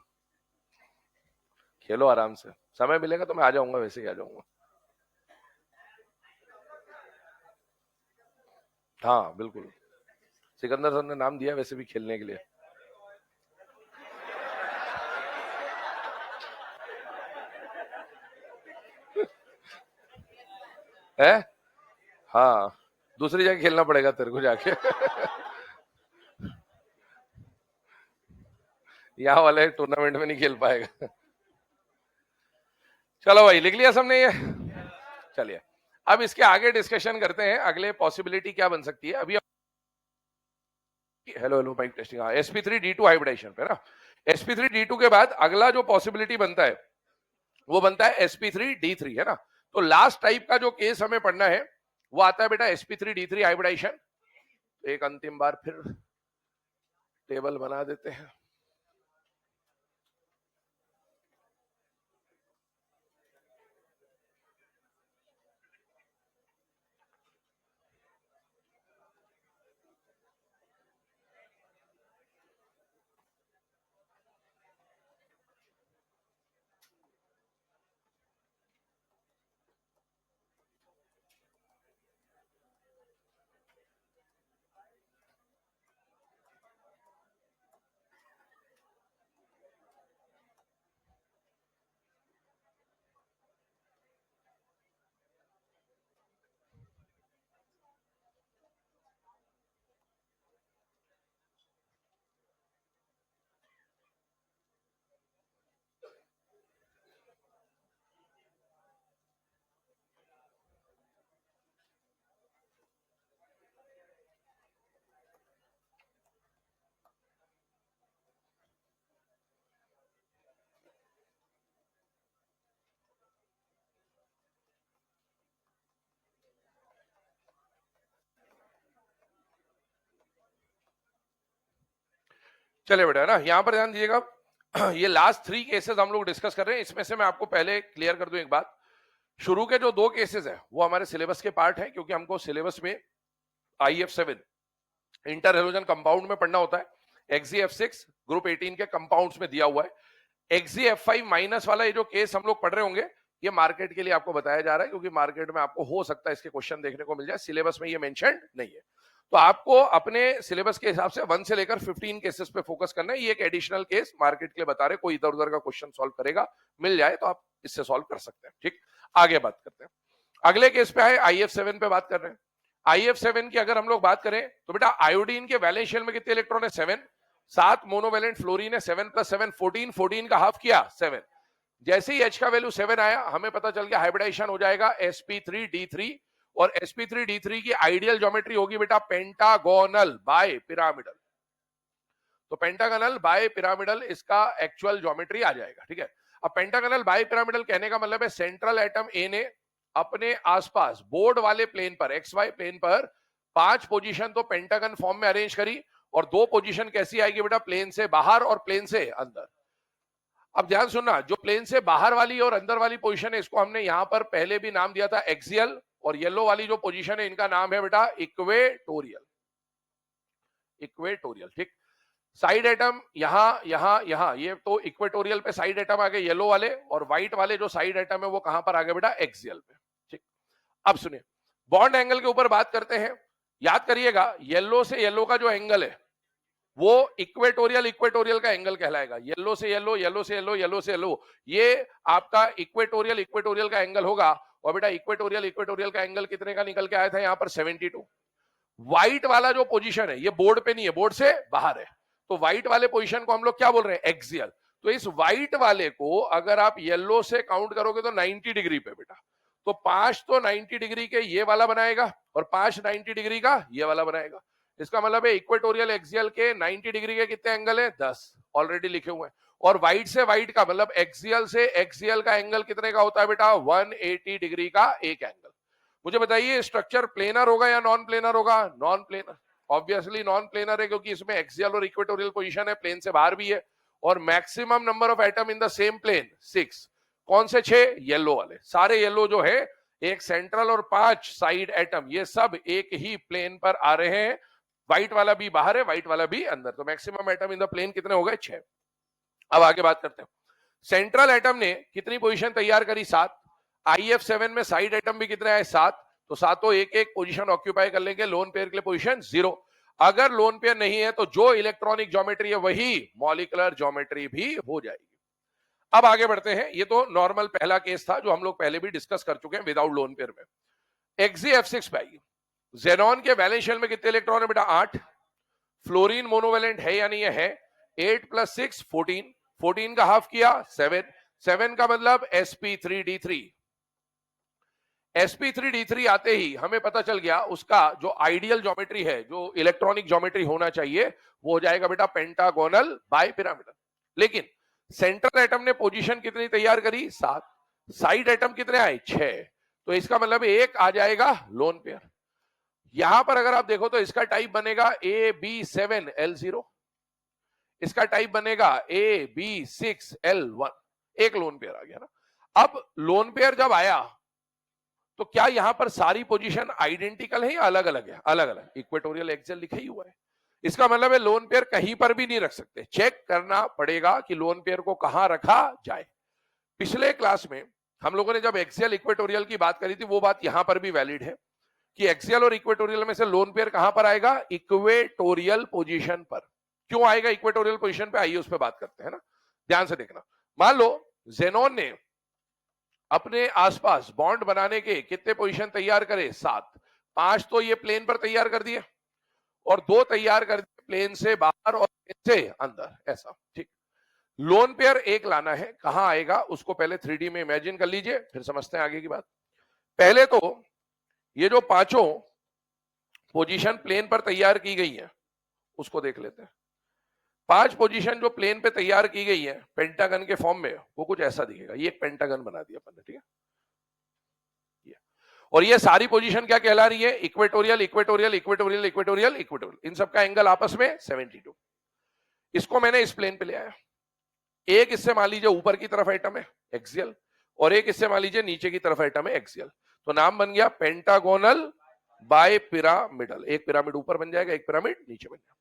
खेलो आराम से, समय मिलेगा तो मैं आ जाऊंगा, वैसे ही आ जाऊंगा। हाँ बिल्कुल, सिकंदर सर ने नाम दिया वैसे भी खेलने के लिए। है, हाँ, दूसरी जगह खेलना पड़ेगा तेरे को जाके। यहाँ वाले टूर्नामेंट में नहीं खेल पाएगा। चलो भाई, लिख लिया सबने ये? चलिए, अब इसके आगे डिस्कशन करते हैं, अगले पॉसिबिलिटी क्या बन सकती है अभी। Hello hello mike testing. हाँ, sp3d2 हाइब्रिडेशन पे ना, sp3d2 के बाद अगला जो पॉसिबिलिटी बनता है वो बनता है sp3d3, है ना। तो लास्ट टाइप का जो केस हमें पढ़ना है वो आता है बेटा sp3d3 हाइब्रिडेशन। एक अंतिम बार फिर टेबल बना देते हैं। चलिए बेटा, है ना, यहां पर ध्यान दीजिएगा। ये लास्ट 3 केसेस हम लोग डिस्कस कर रहे हैं। इसमें से मैं आपको पहले क्लियर कर दूं एक बात, शुरू के जो 2 केसेस है वो हमारे सिलेबस के पार्ट है, क्योंकि हमको सिलेबस में IF7 इंटर हेलोजन कंपाउंड में पढ़ना होता है। XeF6 ग्रुप 18 के कंपाउंड्स में दिया हुआ है। XeF5 माइनस वाला ये जो केस हम लोग पढ़ रहे होंगे, ये मार्केट के लिए आपको बताया जा रहा है, क्योंकि मार्केट में आपको हो सकता है इसके क्वेश्चन देखने को मिल जाए, सिलेबस में ये मेंशन नहीं है। तो आपको अपने सिलेबस के हिसाब से 1 से लेकर 15 केसेस पे फोकस करना है। ये एक एडिशनल केस मार्केट के लिए बता रहे, कोई इधर उधर का क्वेश्चन सॉल्व करेगा मिल जाए तो आप इससे सॉल्व कर सकते हैं। ठीक, आगे बात करते हैं। अगले केस पे आए, IF7 पे बात कर रहे हैं। IF7 की अगर हम लोग बात करें तो बेटा आयोडीन के वैलेंस शेल में कितने इलेक्ट्रॉन है? 7। 7 मोनोवैलेंट फ्लोरीन है, 7 + 7 14, 14 का हाफ किया 7। जैसे ही H का वैल्यू 7 आया, हमें पता चल गया हाइब्रिडाइजेशन हो जाएगा sp3d3, और sp3d3 की आइडियल ज्योमेट्री होगी बेटा पेंटागोनल बाय पिरामिडल। तो पेंटागोनल बाय पिरामिडल इसका एक्चुअल ज्योमेट्री आ जाएगा। ठीक है, अब पेंटागोनल बाय पिरामिडल कहने का मतलब है सेंट्रल एटम ए ने अपने आसपास बोर्ड वाले प्लेन पर, XY प्लेन पर 5 पोजीशन तो पेंटागन फॉर्म में अरेंज करी, और 2 पोजीशन कैसी आएगी बेटा? प्लेन से बाहर और प्लेन से अंदर। अब ध्यान सुनना, जो प्लेन से बाहर वाली और अंदर वाली पोजीशन है, इसको हमने यहां पर पहले भी नाम दिया था एक्सियल, और येलो वाली जो पोजीशन है इनका नाम है बेटा इक्वेटोरियल। इक्वेटोरियल, ठीक। साइड एटम यहां यहां यहां, ये तो इक्वेटोरियल पे साइड एटम आ गए येलो वाले, और व्हाइट वाले जो साइड एटम है वो कहां पर आ गए बेटा? एक्सियल पे। ठीक, अब सुनिए, बॉन्ड एंगल के ऊपर बात करते हैं। याद करिएगा, येलो से येलो का जो एंगल है वो इक्वेटोरियल इक्वेटोरियल का एंगल कहलाएगा। येलो से येलो, येलो से येलो, येलो से येलो, ये आपका इक्वेटोरियल इक्वेटोरियल का एंगल होगा। और बेटा इक्वेटोरियल इक्वेटोरियल का एंगल कितने का निकल के आया था? यहां पर 72। व्हाइट वाला जो पोजीशन है ये बोर्ड पे नहीं है, बोर्ड से बाहर है, तो व्हाइट वाले पोजीशन को हम लोग क्या बोल रहे हैं? एक्सियल। तो इस व्हाइट वाले को अगर आप येलो से काउंट करोगे तो 90 डिग्री पे बेटा, तो 5 तो 90 डिग्री के ये वाला बनाएगा, और 5 90 डिग्री का ये वाला बनाएगा। इसका मतलब है इक्वेटोरियल एक्सियल के 90 डिग्री के कितने एंगल है? 10 ऑलरेडी लिखे हुए हैं। और व्हाइट से व्हाइट का मतलब एक्सियल से एक्सियल का एंगल कितने का होता है बेटा? 180 डिग्री का एक एंगल। मुझे बताइए स्ट्रक्चर प्लेनर होगा या नॉन प्लेनर होगा? Non planar. Obviously non planar है क्योंकि इसमें एक्सियल और इक्वेटोरियल पोजीशन है, प्लेन से बाहर भी है, और maximum number of atom in the same plane 6। कौन से 6? येलो वाले, सारे येलो जो है, एक सेंट्रल और 5 साइड एटम, ये सब एक ही प्लेन पर आ रहे हैं। व्हाइट वाला भी बाहर है, व्हाइट वाला भी अंदर, तो maximum atom in the plane कितने हो गए? 6। अब आगे बात करते हैं। सेंट्रल एटम ने कितनी पोजीशन तैयार करी? 7। IF7 में साइड एटम भी कितने आए? 7। तो सातों एक एक पोजीशन ऑक्यूपाई कर लेंगे। लोन पेयर के लिए पोजीशन 0। अगर लोन पेयर नहीं है तो जो इलेक्ट्रॉनिक ज्योमेट्री है वही मॉलिक्यूलर ज्योमेट्री भी हो जाएगी। अब आगे बढ़ते हैं। ये तो नॉर्मल पहला केस था जो हम लोग पहले भी डिस्कस कर चुके हैं विदाउट लोन पेयर में। XeF6 पे आइए। जेनॉन के वैलेंस शेल में कितने इलेक्ट्रॉन है बेटा? 8। फ्लोरीन मोनोवेलेंट है या नहीं है? 8 + 6 14। 14 का हाफ किया 7। 7 का मतलब sp3d3। sp3d3 आते ही हमें पता चल गया उसका जो आइडियल ज्योमेट्री है, जो इलेक्ट्रॉनिक ज्योमेट्री होना चाहिए, वो हो जाएगा बेटा पेंटागोनल बाइपिरामिडल। लेकिन सेंट्रल एटम ने पोजीशन कितनी तैयार करी? 7। साइड एटम कितने आए? 6। तो इसका मतलब एक आ जाएगा लोन पेयर। यहां पर अगर आप देखो तो इसका टाइप बनेगा AB7L0, इसका टाइप बनेगा AB6L1। एक लोन पेयर आ गया ना। अब लोन पेयर जब आया तो क्या यहां पर सारी पोजीशन आइडेंटिकल है या अलग अलग है? अलग अलग। इक्वेटोरियल एक्सियल लिखा ही हुआ है, इसका मतलब है लोन पेयर कहीं पर भी नहीं रख सकते। चेक करना पड़ेगा कि लोन पेयर को कहां रखा जाए। पिछले क्लास में हम लोगों ने जब एक्सियल इक्वेटोरियल की बात करी थी, वो बात यहां पर भी वैलिड है कि एक्सियल और इक्वेटोरियल में से लोन पेयर कहां पर आएगा? इक्वेटोरियल पोजीशन पर। क्यों आएगा इक्वेटोरियल पोजीशन पे? आइए उस पर बात करते हैं ना, ध्यान से देखना। मान लो जेनॉन ने अपने आसपास बॉन्ड बनाने के कितने पोजीशन तैयार करे? 7। 5 तो ये प्लेन पर तैयार कर दिए और 2 तैयार कर दिए प्लेन से बाहर और प्लेन से अंदर, ऐसा। ठीक। लोन पेयर एक लाना है, कहां आएगा उसको पहले 3D में इमेजिन कर लीजिए, फिर समझते हैं आगे की बात। पहले तो ये जो पांचों पोजीशन प्लेन पर तैयार की गई है उसको देख लेते हैं। 5 पोजीशन जो प्लेन पे तैयार की गई है पेंटागन के फॉर्म में, वो कुछ ऐसा दिखेगा। ये एक पेंटागन बना दिया अपन ने, ठीक है। और ये सारी पोजीशन क्या कहला रही है? Equatorial equatorial equatorial equatorial equatorial. इन सबका एंगल आपस में 72। इसको मैंने इस प्लेन पे ले आया। एक इससे मान लीजिए ऊपर की तरफ एटम है एक्सियल, और एक इससे मान लीजिए नीचे की तरफ एटम है एक्सियल। तो नाम बन गया पेंटागोनल बाइपिरामिडल। एक पिरामिड ऊपर बन जाएगा, एक पिरामिड नीचे बन जाएगा।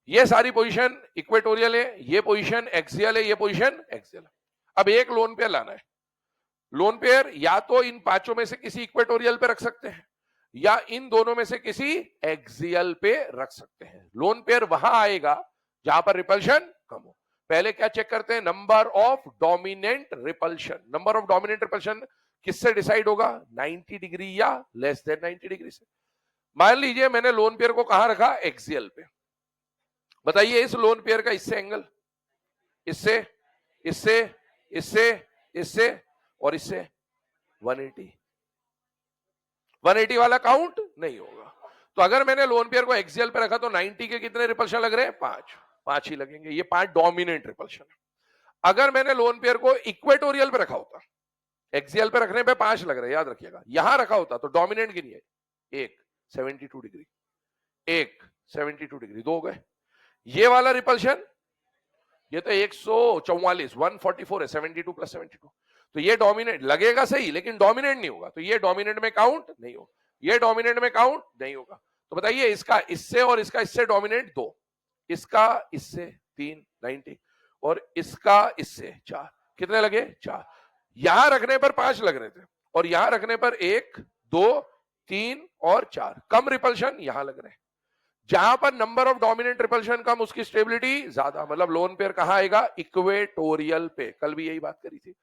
ये सारी पोजीशन इक्वेटोरियल है, ये पोजीशन एक्सियल है, ये पोजीशन एक्सियल है। अब एक लोन पेयर लाना है। लोन पेयर या तो इन पांचों में से किसी इक्वेटोरियल पे रख सकते हैं या इन दोनों में से किसी एक्सियल पे रख सकते हैं। लोन पेयर वहां आएगा जहां पर रिपल्शन कम हो। पहले क्या चेक करते हैं? Number of dominant repulsion. Number of dominant repulsion किससे डिसाइड होगा? 90 डिग्री या लेस देन 90 डिग्री से। मान लीजिए मैंने लोन पेयर को कहां रखा? एक्सियल पे। बताइए इस लोन पेयर का इससे एंगल, इससे, इससे, इससे, इससे और इससे 180। 180 वाला काउंट नहीं होगा। तो अगर मैंने लोन पेयर को एक्सियल पे रखा तो 90 के कितने रिपल्शन लग रहे हैं? 5 ही लगेंगे। ये 5 डोमिनेंट रिपल्शन है। अगर मैंने लोन पेयर को इक्वेटोरियल पे रखा होता, एक्सियल पे रखने पे 5 लग रहे हैं, याद रखिएगा। यहां रखा होता तो डोमिनेंट गिनिए, 1 72 डिग्री, 1 72 डिग्री, 2 हो गए। ये वाला रिपल्शन, ये तो 144 144 है, 72 + 72। तो ये डोमिनेंट लगेगा सही, लेकिन डोमिनेंट नहीं होगा। तो ये डोमिनेंट में काउंट नहीं होगा, ये डोमिनेंट में काउंट नहीं होगा। तो बताइए इसका इससे और इसका इससे डोमिनेंट 2, इसका इससे 3 90 और इसका इससे 4, कितने लगे? 4। यहां रखने पर 5 लग रहे थे और यहां रखने पर 1 2 3 और 4। कम रिपल्शन यहां लग रहे हैं। जहां पर नंबर ऑफ डोमिनेंट रिपल्शन कम, उसकी स्टेबिलिटी ज्यादा। मतलब लोन पेयर कहां आएगा? इक्वेटोरियल पे। कल भी यही बात करी थी।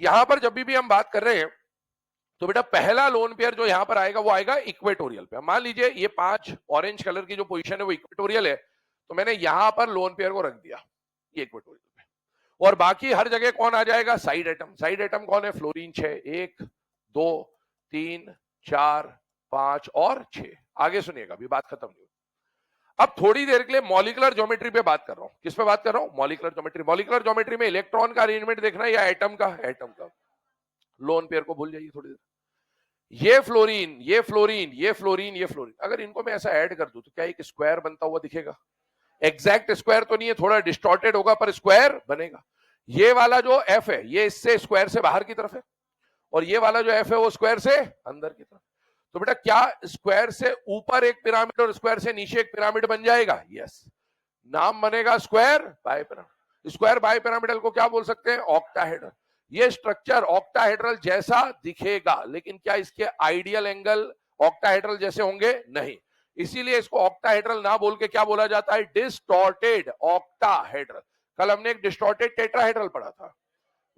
यहां पर जब भी हम बात कर रहे हैं तो बेटा पहला लोन पेयर जो यहां पर आएगा वो आएगा इक्वेटोरियल पे। मान लीजिए ये 5 ऑरेंज कलर की जो पोजीशन है वो इक्वेटोरियल है, तो मैंने यहां पर लोन पेयर को रख दिया ये इक्वेटोरियल पे। और बाकी हर जगह कौन आ जाएगा? Side atom. साइड एटम कौन है? फ्लोरीन 6, 1 2 3 4 5 और 6। आगे सुनिएगा, अभी बात खत्म नहीं हुई। अब थोड़ी देर के लिए मॉलिक्यूलर ज्योमेट्री पे बात कर रहा हूं। किस पे बात कर रहा हूं? Molecular geometry. मॉलिक्यूलर ज्योमेट्री में इलेक्ट्रॉन का अरेंजमेंट देखना है या एटम का? एटम का। लोन पेयर को भूल जाइए थोड़ी देर। ये फ्लोरीन, ये फ्लोरीन, ये फ्लोरीन, ये फ्लोरीन, अगर इनको मैं ऐसा ऐड कर दूं तो क्या एक स्क्वायर बनता हुआ दिखेगा? एग्जैक्ट स्क्वायर तो नहीं है, थोड़ा डिस्टॉर्टेड होगा पर स्क्वायर बनेगा। ये वाला जो एफ है ये इससे स्क्वायर से बाहर की तरफ है, और ये वाला जो एफ है वो स्क्वायर से अंदर की तरफ। तो बेटा क्या स्क्वायर से ऊपर एक पिरामिड और स्क्वायर से नीचे एक पिरामिड बन जाएगा? यस। नाम बनेगा square by pyramid. Square by pyramidal को क्या बोल सकते हैं? ऑक्टाहेड्रल। ये स्ट्रक्चर ऑक्टाहेड्रल जैसा दिखेगा, लेकिन क्या इसके आइडियल एंगल ऑक्टाहेड्रल जैसे होंगे? नहीं। इसीलिए इसको ऑक्टाहेड्रल ना बोल के क्या बोला जाता है? Distorted octahedral. कल हमने एक डिस्टॉर्टेड टेट्राहेड्रल पढ़ा था,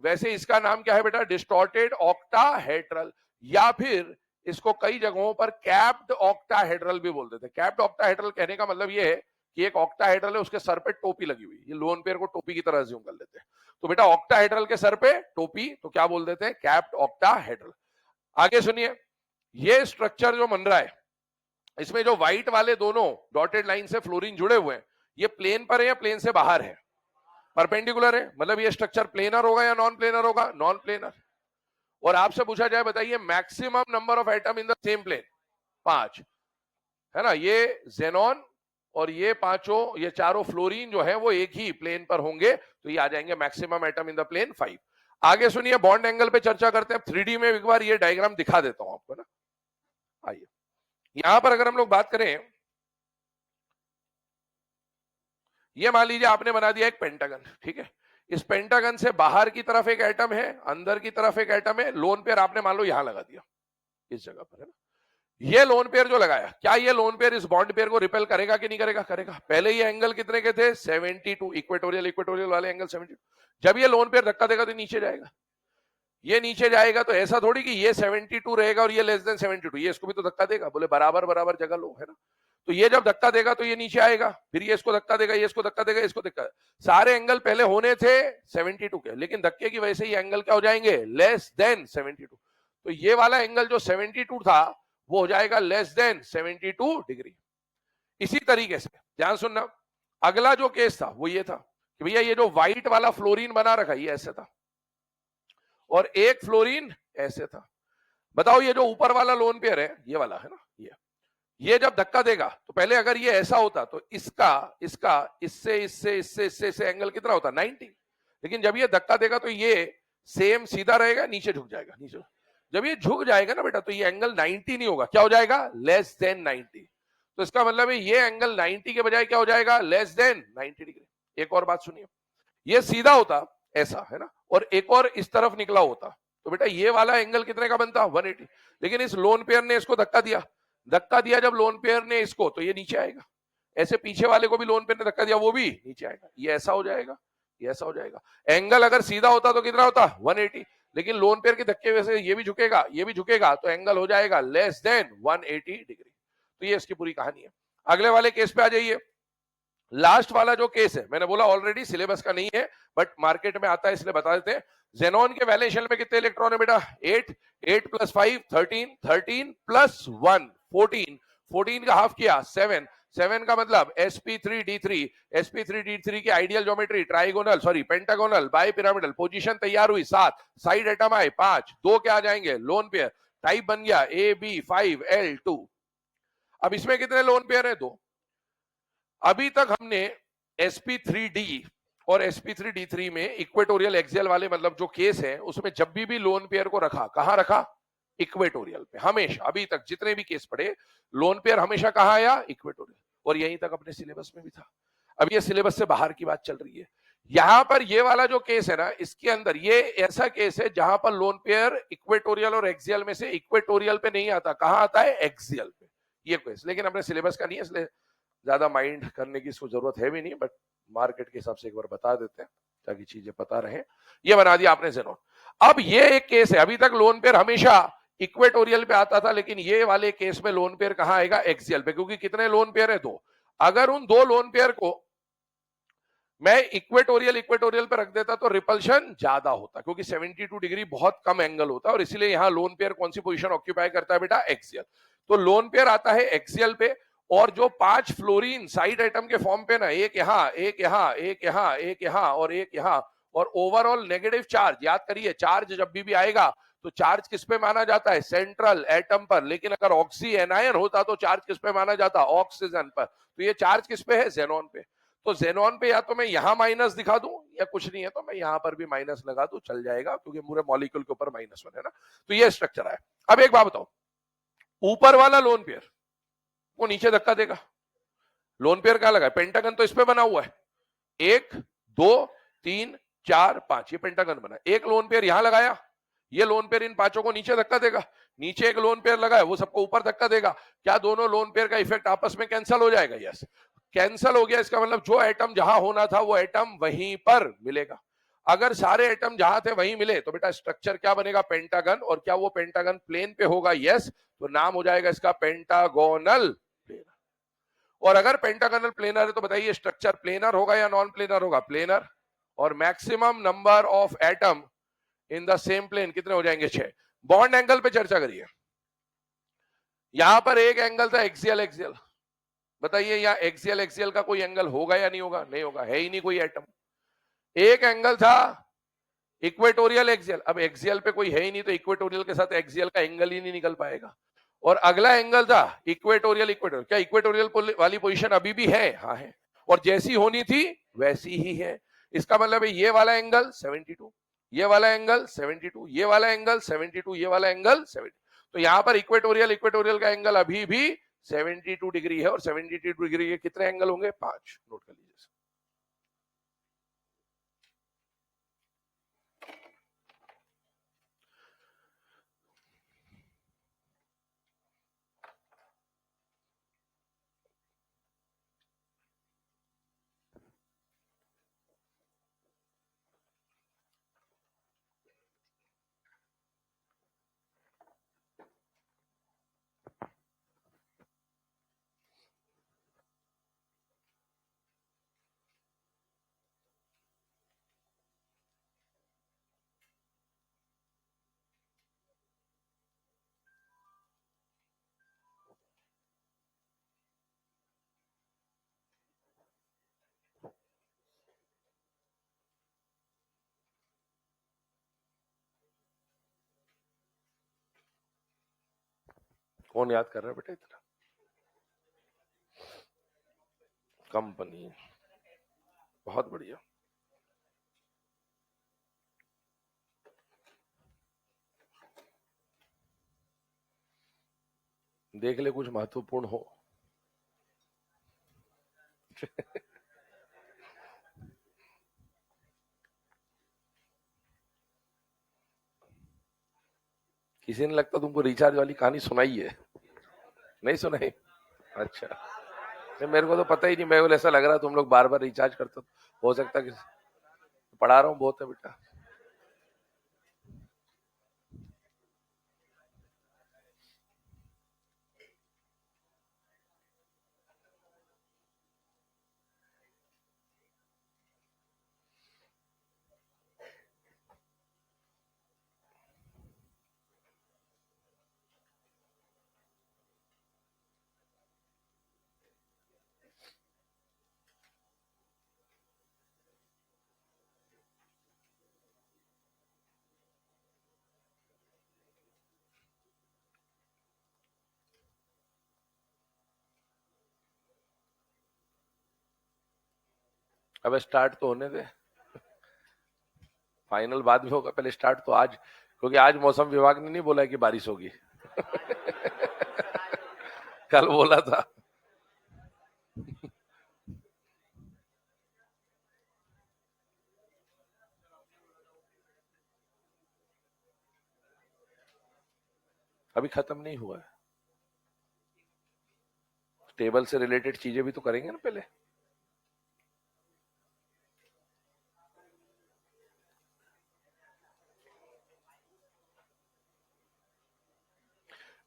वैसे इसका नाम क्या है बेटा? डिस्टॉर्टेड ऑक्टाहेड्रल, या फिर इसको कई जगहों पर कैप्ड ऑक्टाहेड्रल भी बोलते थे। कैप्ड ऑक्टाहेड्रल कहने का मतलब ये है कि एक ऑक्टाहेड्रल है, उसके सर पे टोपी लगी हुई, ये लोन पेयर को टोपी की तरह ज्यूम कर लेते हैं। तो बेटा ऑक्टाहेड्रल के सर पे टोपी, तो क्या बोल देते हैं? Capped octahedral. आगे सुनिए, ये स्ट्रक्चर जो बन रहा है, इसमें जो व्हाइट वाले दोनों डॉटेड लाइन से फ्लोरीन जुड़े हुए हैं, ये प्लेन पर है या प्लेन से बाहर है? परपेंडिकुलर है, मतलब ये स्ट्रक्चर प्लेनर होगा या नॉन प्लेनर होगा? Non planar. और आपसे पूछा जाए, बताइए maximum number of atom in the same plane? 5 है ना। ये जेनॉन और ये पांचों, ये चारों फ्लोरीन जो है वो एक ही प्लेन पर होंगे, तो ये आ जाएंगे maximum atom in the plane 5। आगे सुनिए, बॉन्ड एंगल पे चर्चा करते हैं। 3D में एक बार ये डायग्राम दिखा देता हूं आपको ना। आइए, यहां पर अगर हम लोग बात करें, ये मान लीजिए आपने बना दिया एक पेंटागन, ठीक है। इस पेंटागन से बाहर की तरफ एक एटम है, अंदर की तरफ एक एटम है। लोन पेयर आपने मान लो यहां लगा दिया, इस जगह पर, है ना। ये लोन पेयर जो लगाया, क्या ये लोन पेयर इस बॉन्ड पेयर को रिपेल करेगा कि नहीं करेगा? करेगा। पहले ये एंगल कितने के थे? 72, इक्वेटोरियल इक्वेटोरियल वाले एंगल 72। जब ये लोन पेयर धक्का देगा तो नीचे जाएगा, ये नीचे जाएगा। तो ऐसा थोड़ी कि ये 72 रहेगा और ये लेस देन 72, ये इसको भी तो धक्का देगा। बोले बराबर बराबर जगह लो, है ना। तो ये जब धक्का देगा तो ये नीचे आएगा, फिर ये इसको धक्का देगा, ये इसको धक्का देगा, इसको धक्का। सारे एंगल पहले होने थे 72 के, लेकिन धक्के की वजह से ये एंगल क्या हो जाएंगे? Less than 72। तो ये वाला एंगल जो 72 था वो हो जाएगा लेस देन 72 डिग्री। इसी तरीके से ध्यान सुनना, अगला जो केस था वो ये था कि भैया ये जो व्हाइट वाला फ्लोरीन बना रखा ये ऐसे था, और एक फ्लोरीन ऐसे था। बताओ ये जो ऊपर वाला लोन पेयर है, ये वाला है ना, ये जब धक्का देगा तो पहले अगर ये ऐसा होता तो इसका इसका इससे इससे इससे इससे इससे एंगल कितना होता? 90। लेकिन जब ये धक्का देगा तो ये सेम सीधा रहेगा, नीचे झुक जाएगा, नीचे। जब ये झुक जाएगा ना बेटा, तो ये एंगल 90 नहीं होगा, क्या हो जाएगा? Less than 90। तो इसका मतलब है ये एंगल 90 के बजाय क्या हो जाएगा? Less than 90 degree. एक और बात सुनिए, ये सीधा होता ऐसा, है ना, और एक और इस तरफ निकला होता, तो बेटा ये वाला एंगल कितने का बनता? 180। लेकिन इस लोन पेयर ने इसको धक्का दिया, धक्का दिया जब लोन पेयर ने इसको, तो ये नीचे आएगा। ऐसे पीछे वाले को भी लोन पेयर ने धक्का दिया, वो भी नीचे आएगा। ये ऐसा हो जाएगा, ये ऐसा हो जाएगा। एंगल अगर सीधा होता तो कितना होता? 180। लेकिन लोन पेयर के धक्के वजह से ये भी झुकेगा, ये भी झुकेगा, तो एंगल हो जाएगा लेस देन 180 डिग्री। तो ये इसकी पूरी कहानी है। अगले वाले केस पे आ जाइए। लास्ट वाला जो केस है, मैंने बोला ऑलरेडी सिलेबस का नहीं है बट मार्केट में आता है इसलिए बता देते हैं। जेनॉन के वैलेंस शेल में कितने इलेक्ट्रॉन है बेटा? 8, 8 + 5 13, 13 + 1 14, 14 का हाफ किया 7, 7 का मतलब sp3d3, sp3d3 की ideal geometry trigonal, sorry pentagonal bipyramidal, position तैयार हुई 7, साइड एटम आए 5, 2 क्या आ जाएंगे? Lone pair. टाइप बन गया AB5L2। अब इसमें कितने लोन पेयर है? 2। अभी तक हमने sp3d और sp3d3 में इक्वेटोरियल एक्सियल वाले मतलब जो केस है उसमें जब भी लोन पेयर को रखा, कहां रखा? इक्वेटोरियल पे। हमेशा अभी तक जितने भी केस पढ़े, लोन पेयर हमेशा कहां आया? इक्वेटोरियल। और यहीं तक अपने सिलेबस में भी था। अब ये सिलेबस से बाहर की बात चल रही है। यहां पर ये वाला जो केस है ना, इसके अंदर ये ऐसा केस है जहां पर लोन पेयर इक्वेटोरियल और एक्सियल में से इक्वेटोरियल पे नहीं आता, कहां आता है? एक्सियल पे। ये केस लेकिन अपने सिलेबस का नहीं है, इसलिए ज्यादा माइंड करने की इसको जरूरत है भी नहीं, बट मार्केट के हिसाब से एक बार बता देते हैं ताकि चीजें पता रहे। ये बना दिया आपने जेनॉन। अब ये एक केस है, अभी तक लोन पेयर हमेशा इक्वेटोरियल पे आता था, लेकिन ये वाले केस में लोन पेयर कहां आएगा? एक्सियल पे। क्योंकि कितने लोन पेयर है? 2। अगर उन 2 लोन पेयर को मैं इक्वेटोरियल पे रख देता तो रिपल्शन ज्यादा होता, क्योंकि 72 डिग्री बहुत कम एंगल होता है, और इसलिए यहां लोन पेयर कौन सी पोजीशन ऑक्यूपाई करता है बेटा? एक्सियल। तो लोन पेयर आता है एक्सियल पे, और जो 5 फ्लोरीन साइड आइटम के फॉर्म पे ना, एक यहां, एक यहां, एक यहां, एक यहां और एक यहां, और ओवरऑल नेगेटिव चार्ज, याद करिए चार्ज जब भी आएगा तो चार्ज किस पे माना जाता है? सेंट्रल एटम पर। लेकिन अगर ऑक्सी एनायन होता तो चार्ज किस पे माना जाता? ऑक्सीजन पर। तो ये चार्ज किस पे है? ज़ेनॉन पे। तो ज़ेनॉन पे या तो मैं यहां माइनस दिखा दूं या कुछ नहीं है तो मैं यहां पर भी माइनस लगा दूं, चल जाएगा, क्योंकि पूरे मॉलिक्यूल के ऊपर -1 है ना। तो ये स्ट्रक्चर है। अब एक बात बताओ, ऊपर वाला लोन पेयर वो नीचे धक्का देगा। लोन पेयर क्या लगा है? पेंटागन तो इस पे बना हुआ है, 1 2 3 4 5, ये पेंटागन बना। एक लोन पेयर यहां लगाया, ये लोन पेयर इन पांचों को नीचे धक्का देगा। नीचे एक लोन पेयर लगा है, वो सबको ऊपर धक्का देगा। क्या दोनों लोन पेयर का इफेक्ट आपस में कैंसिल हो जाएगा? यस, कैंसिल हो गया। इसका मतलब जो एटम जहां होना था वो एटम वहीं पर मिलेगा। अगर सारे एटम जहां थे वहीं मिले तो बेटा स्ट्रक्चर क्या बनेगा? पेंटागन। और क्या वो पेंटागन प्लेन पे होगा? यस। तो नाम हो जाएगा इसका पेंटागोनल प्लेनर। और अगर पेंटागोनल प्लेनर है तो बताइए स्ट्रक्चर प्लेनर होगा या नॉन प्लेनर होगा? प्लेनर। और maximum number of atom in the same plane कितने हो जाएंगे? 6। बॉन्ड एंगल पे चर्चा करिए। यहां पर एक एंगल था एक्सियल एक्सियल, बताइए यहां एक्सियल एक्सियल का कोई एंगल होगा या नहीं होगा? नहीं होगा, है ही नहीं कोई एटम। एक एंगल था इक्वेटोरियल एक्सियल, अब एक्सियल पे कोई है ही नहीं तो इक्वेटोरियल के साथ एक्सियल का एंगल ही नहीं निकल पाएगा। और अगला एंगल था इक्वेटोरियल इक्वेटोरियल, क्या इक्वेटोरियल वाली पोजीशन अभी भी है? हाँ है, और जैसी होनी थी वैसी ही है। इसका मतलब है ये वाला एंगल 72, ये वाला एंगल 72, ये वाला एंगल 72, ये वाला एंगल 70। तो यहां पर इक्वेटोरियल इक्वेटोरियल का एंगल अभी भी 72 डिग्री है। और 72 डिग्री के कितने एंगल होंगे? 5। नोट कर लीजिए। कौन याद कर रहा है बेटा इतना? कंपनी, बहुत बढ़िया। देख ले कुछ महत्वपूर्ण हो। किसी ने लगता तुमको रिचार्ज वाली कहानी सुनाई है? नहीं सुनाई? अच्छा, नहीं मेरे को तो पता ही नहीं, मेरे को ऐसा लग रहा तुम लोग बार बार रिचार्ज करते हो सकता है कि पढ़ा रहा हूँ बहुत है बेटा। अब स्टार्ट तो होने दे, फाइनल बाद में होगा, पहले स्टार्ट तो आज, क्योंकि आज मौसम विभाग ने नहीं बोला है कि बारिश होगी। कल बोला था। अभी खत्म नहीं हुआ है, टेबल से रिलेटेड चीजें भी तो करेंगे ना पहले।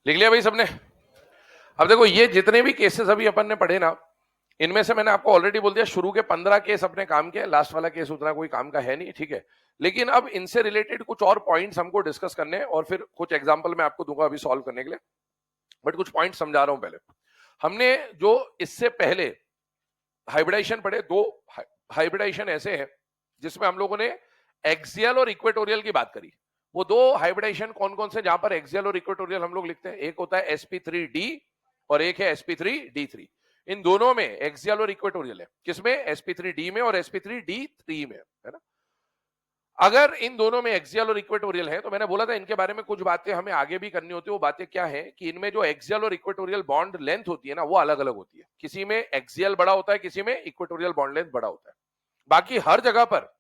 लिख लिया भाई सबने? अब देखो ये जितने भी केसेस अभी अपन ने पढ़े ना, इनमें से मैंने आपको ऑलरेडी बोल दिया शुरू के 15 केस अपने काम के, लास्ट वाला केस उतना कोई काम का है नहीं, ठीक है। लेकिन अब इनसे रिलेटेड कुछ और पॉइंट्स हमको डिस्कस करने हैं और फिर कुछ एग्जांपल मैं आपको दूंगा अभी सॉल्व करने के लिए, बट कुछ पॉइंट समझा रहा हूं। पहले हमने जो इससे पहले हाइब्रिडाइजेशन पढ़े, 2 हाइब्रिडाइजेशन ऐसे हैं जिसमें हम लोगों ने एक्सियल और इक्वेटोरियल की बात करी। वो दो हाइब्रिडाइजेशन कौन कौन से जहां पर एक्सियल और इक्वेटोरियल हम लोग लिखते हैं, एक होता है sp3d और एक है sp3d3। इन दोनों में एक्सियल और इक्वेटोरियल है, किसमें, sp3d में और sp3d3 में, है ना। अगर इन दोनों में एक्सियल और इक्वेटोरियल है तो मैंने बोला था इनके बारे में कुछ बातें हमें आगे भी करनी होती है। वो बातें क्या है कि इनमें जो एक्सियल और इक्वेटोरियल बॉन्ड लेंथ होती है ना, वो अलग अलग होती है। किसी में एक्सियल बड़ा होता है, किसी में इक्वेटोरियल बॉन्ड लेंथ बड़ा होता है। बाकी हर जगह पर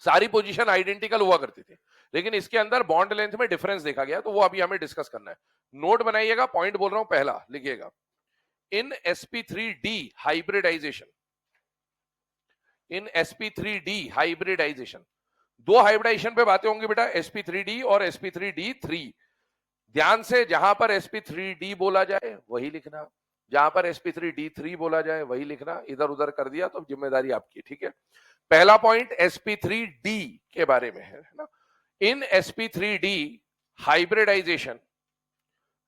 सारी पोजीशन आइडेंटिकल हुआ करती थी, लेकिन इसके अंदर बॉन्ड लेंथ में डिफरेंस देखा गया, तो वो अभी हमें डिस्कस करना है। नोट बनाइएगा, पॉइंट बोल रहा हूं, पहला लिखिएगा, इन sp3d हाइब्रिडाइजेशन, इन sp3d हाइब्रिडाइजेशन, दो हाइब्रिडाइजेशन पे बातें होंगी बेटा, sp3d और sp3d3। ध्यान से, जहां पर sp3d बोला जाए वही लिखना, जहां पर sp3d3 बोला जाए वही लिखना। इधर उधर कर दिया तो जिम्मेदारी आपकी, ठीक है। पहला पॉइंट sp3d के बारे में है ना। In sp3d hybridization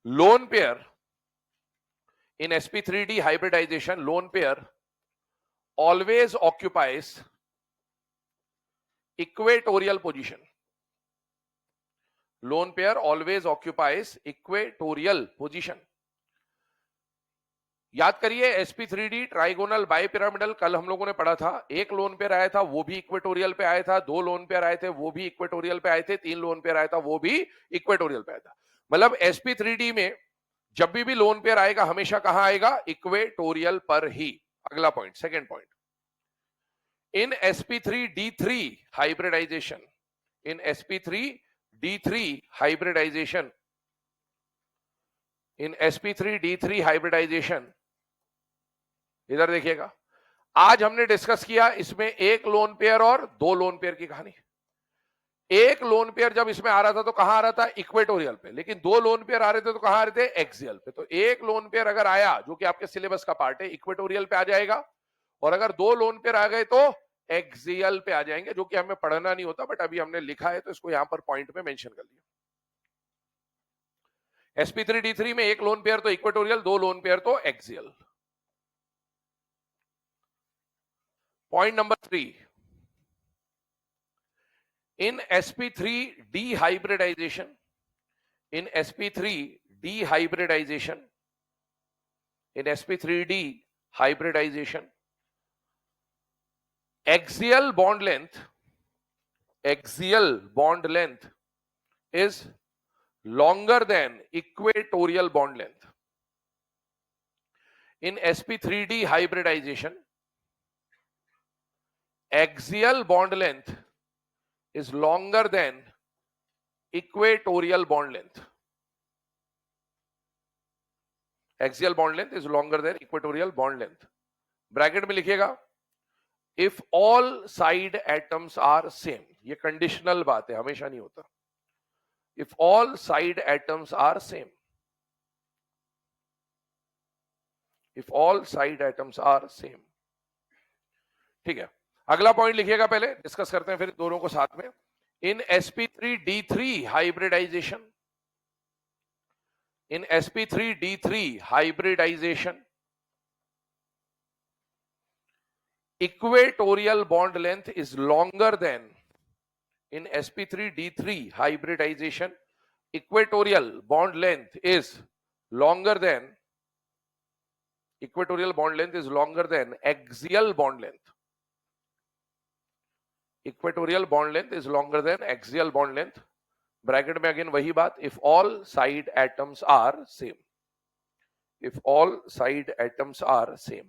lone pair, in sp3d hybridization lone pair always occupies equatorial position. Lone pair always occupies equatorial position. याद करिए, sp3d ट्राइगोनल बाइपिरामिडल कल हम लोगों ने पढ़ा था। एक लोन पेयर आया था वो भी इक्वेटोरियल पे आया था, दो लोन पेयर आए थे वो भी इक्वेटोरियल पे आए थे, तीन लोन पेयर आया था वो भी इक्वेटोरियल पे आया था। मतलब sp3d में जब भी लोन पेयर आएगा हमेशा कहां आएगा, इक्वेटोरियल पर ही। अगला point, second point, in sp3d3 hybridization, in sp3d3 hybridization, in sp3d3 hybridization, इधर देखिएगा, आज हमने डिस्कस किया इसमें एक लोन पेयर और दो लोन पेयर की कहानी। एक लोन पेयर जब इसमें आ रहा था तो कहां आ रहा था, इक्वेटोरियल पे, लेकिन दो लोन पेयर आ रहे थे तो कहां आ रहे थे, एक्सियल पे। तो एक लोन पेयर अगर आया जो कि आपके सिलेबस का पार्ट है, इक्वेटोरियल पे आ जाएगा, और अगर दो लोन पेयर आ गए तो एक्सियल पे आ जाएंगे, जो कि हमें पढ़ना नहीं होता, बट अभी हमने लिखा है तो इसको यहां पर पॉइंट में मेंशन कर लिया। sp3d3 में एक लोन पेयर तो इक्वेटोरियल, दो लोन पेयर तो axial. Point number 3, in sp3 dehybridization, in sp3 dehybridization, in sp3d hybridization, axial bond length is longer than equatorial bond length. In sp3d hybridization, axial bond length is longer than equatorial bond length. Axial bond length is longer than equatorial bond length. Bracket में लिखिएगा, if all side atoms are same, ये conditional बात है, हमेशा नहीं होता। if all side atoms are same, if all side atoms are same, ठीक है। अगला पॉइंट लिखिएगा, पहले डिस्कस करते हैं फिर दोनों को साथ में। इन sp3d3 hybridization, in sp3d3 hybridization, equatorial bond length is longer than, in sp3d3 hybridization, equatorial bond length is longer than, equatorial bond length is longer than axial bond length. Equatorial bond length is longer than axial bond length. Bracket में again वही बात, if all side atoms are same, if all side atoms are same.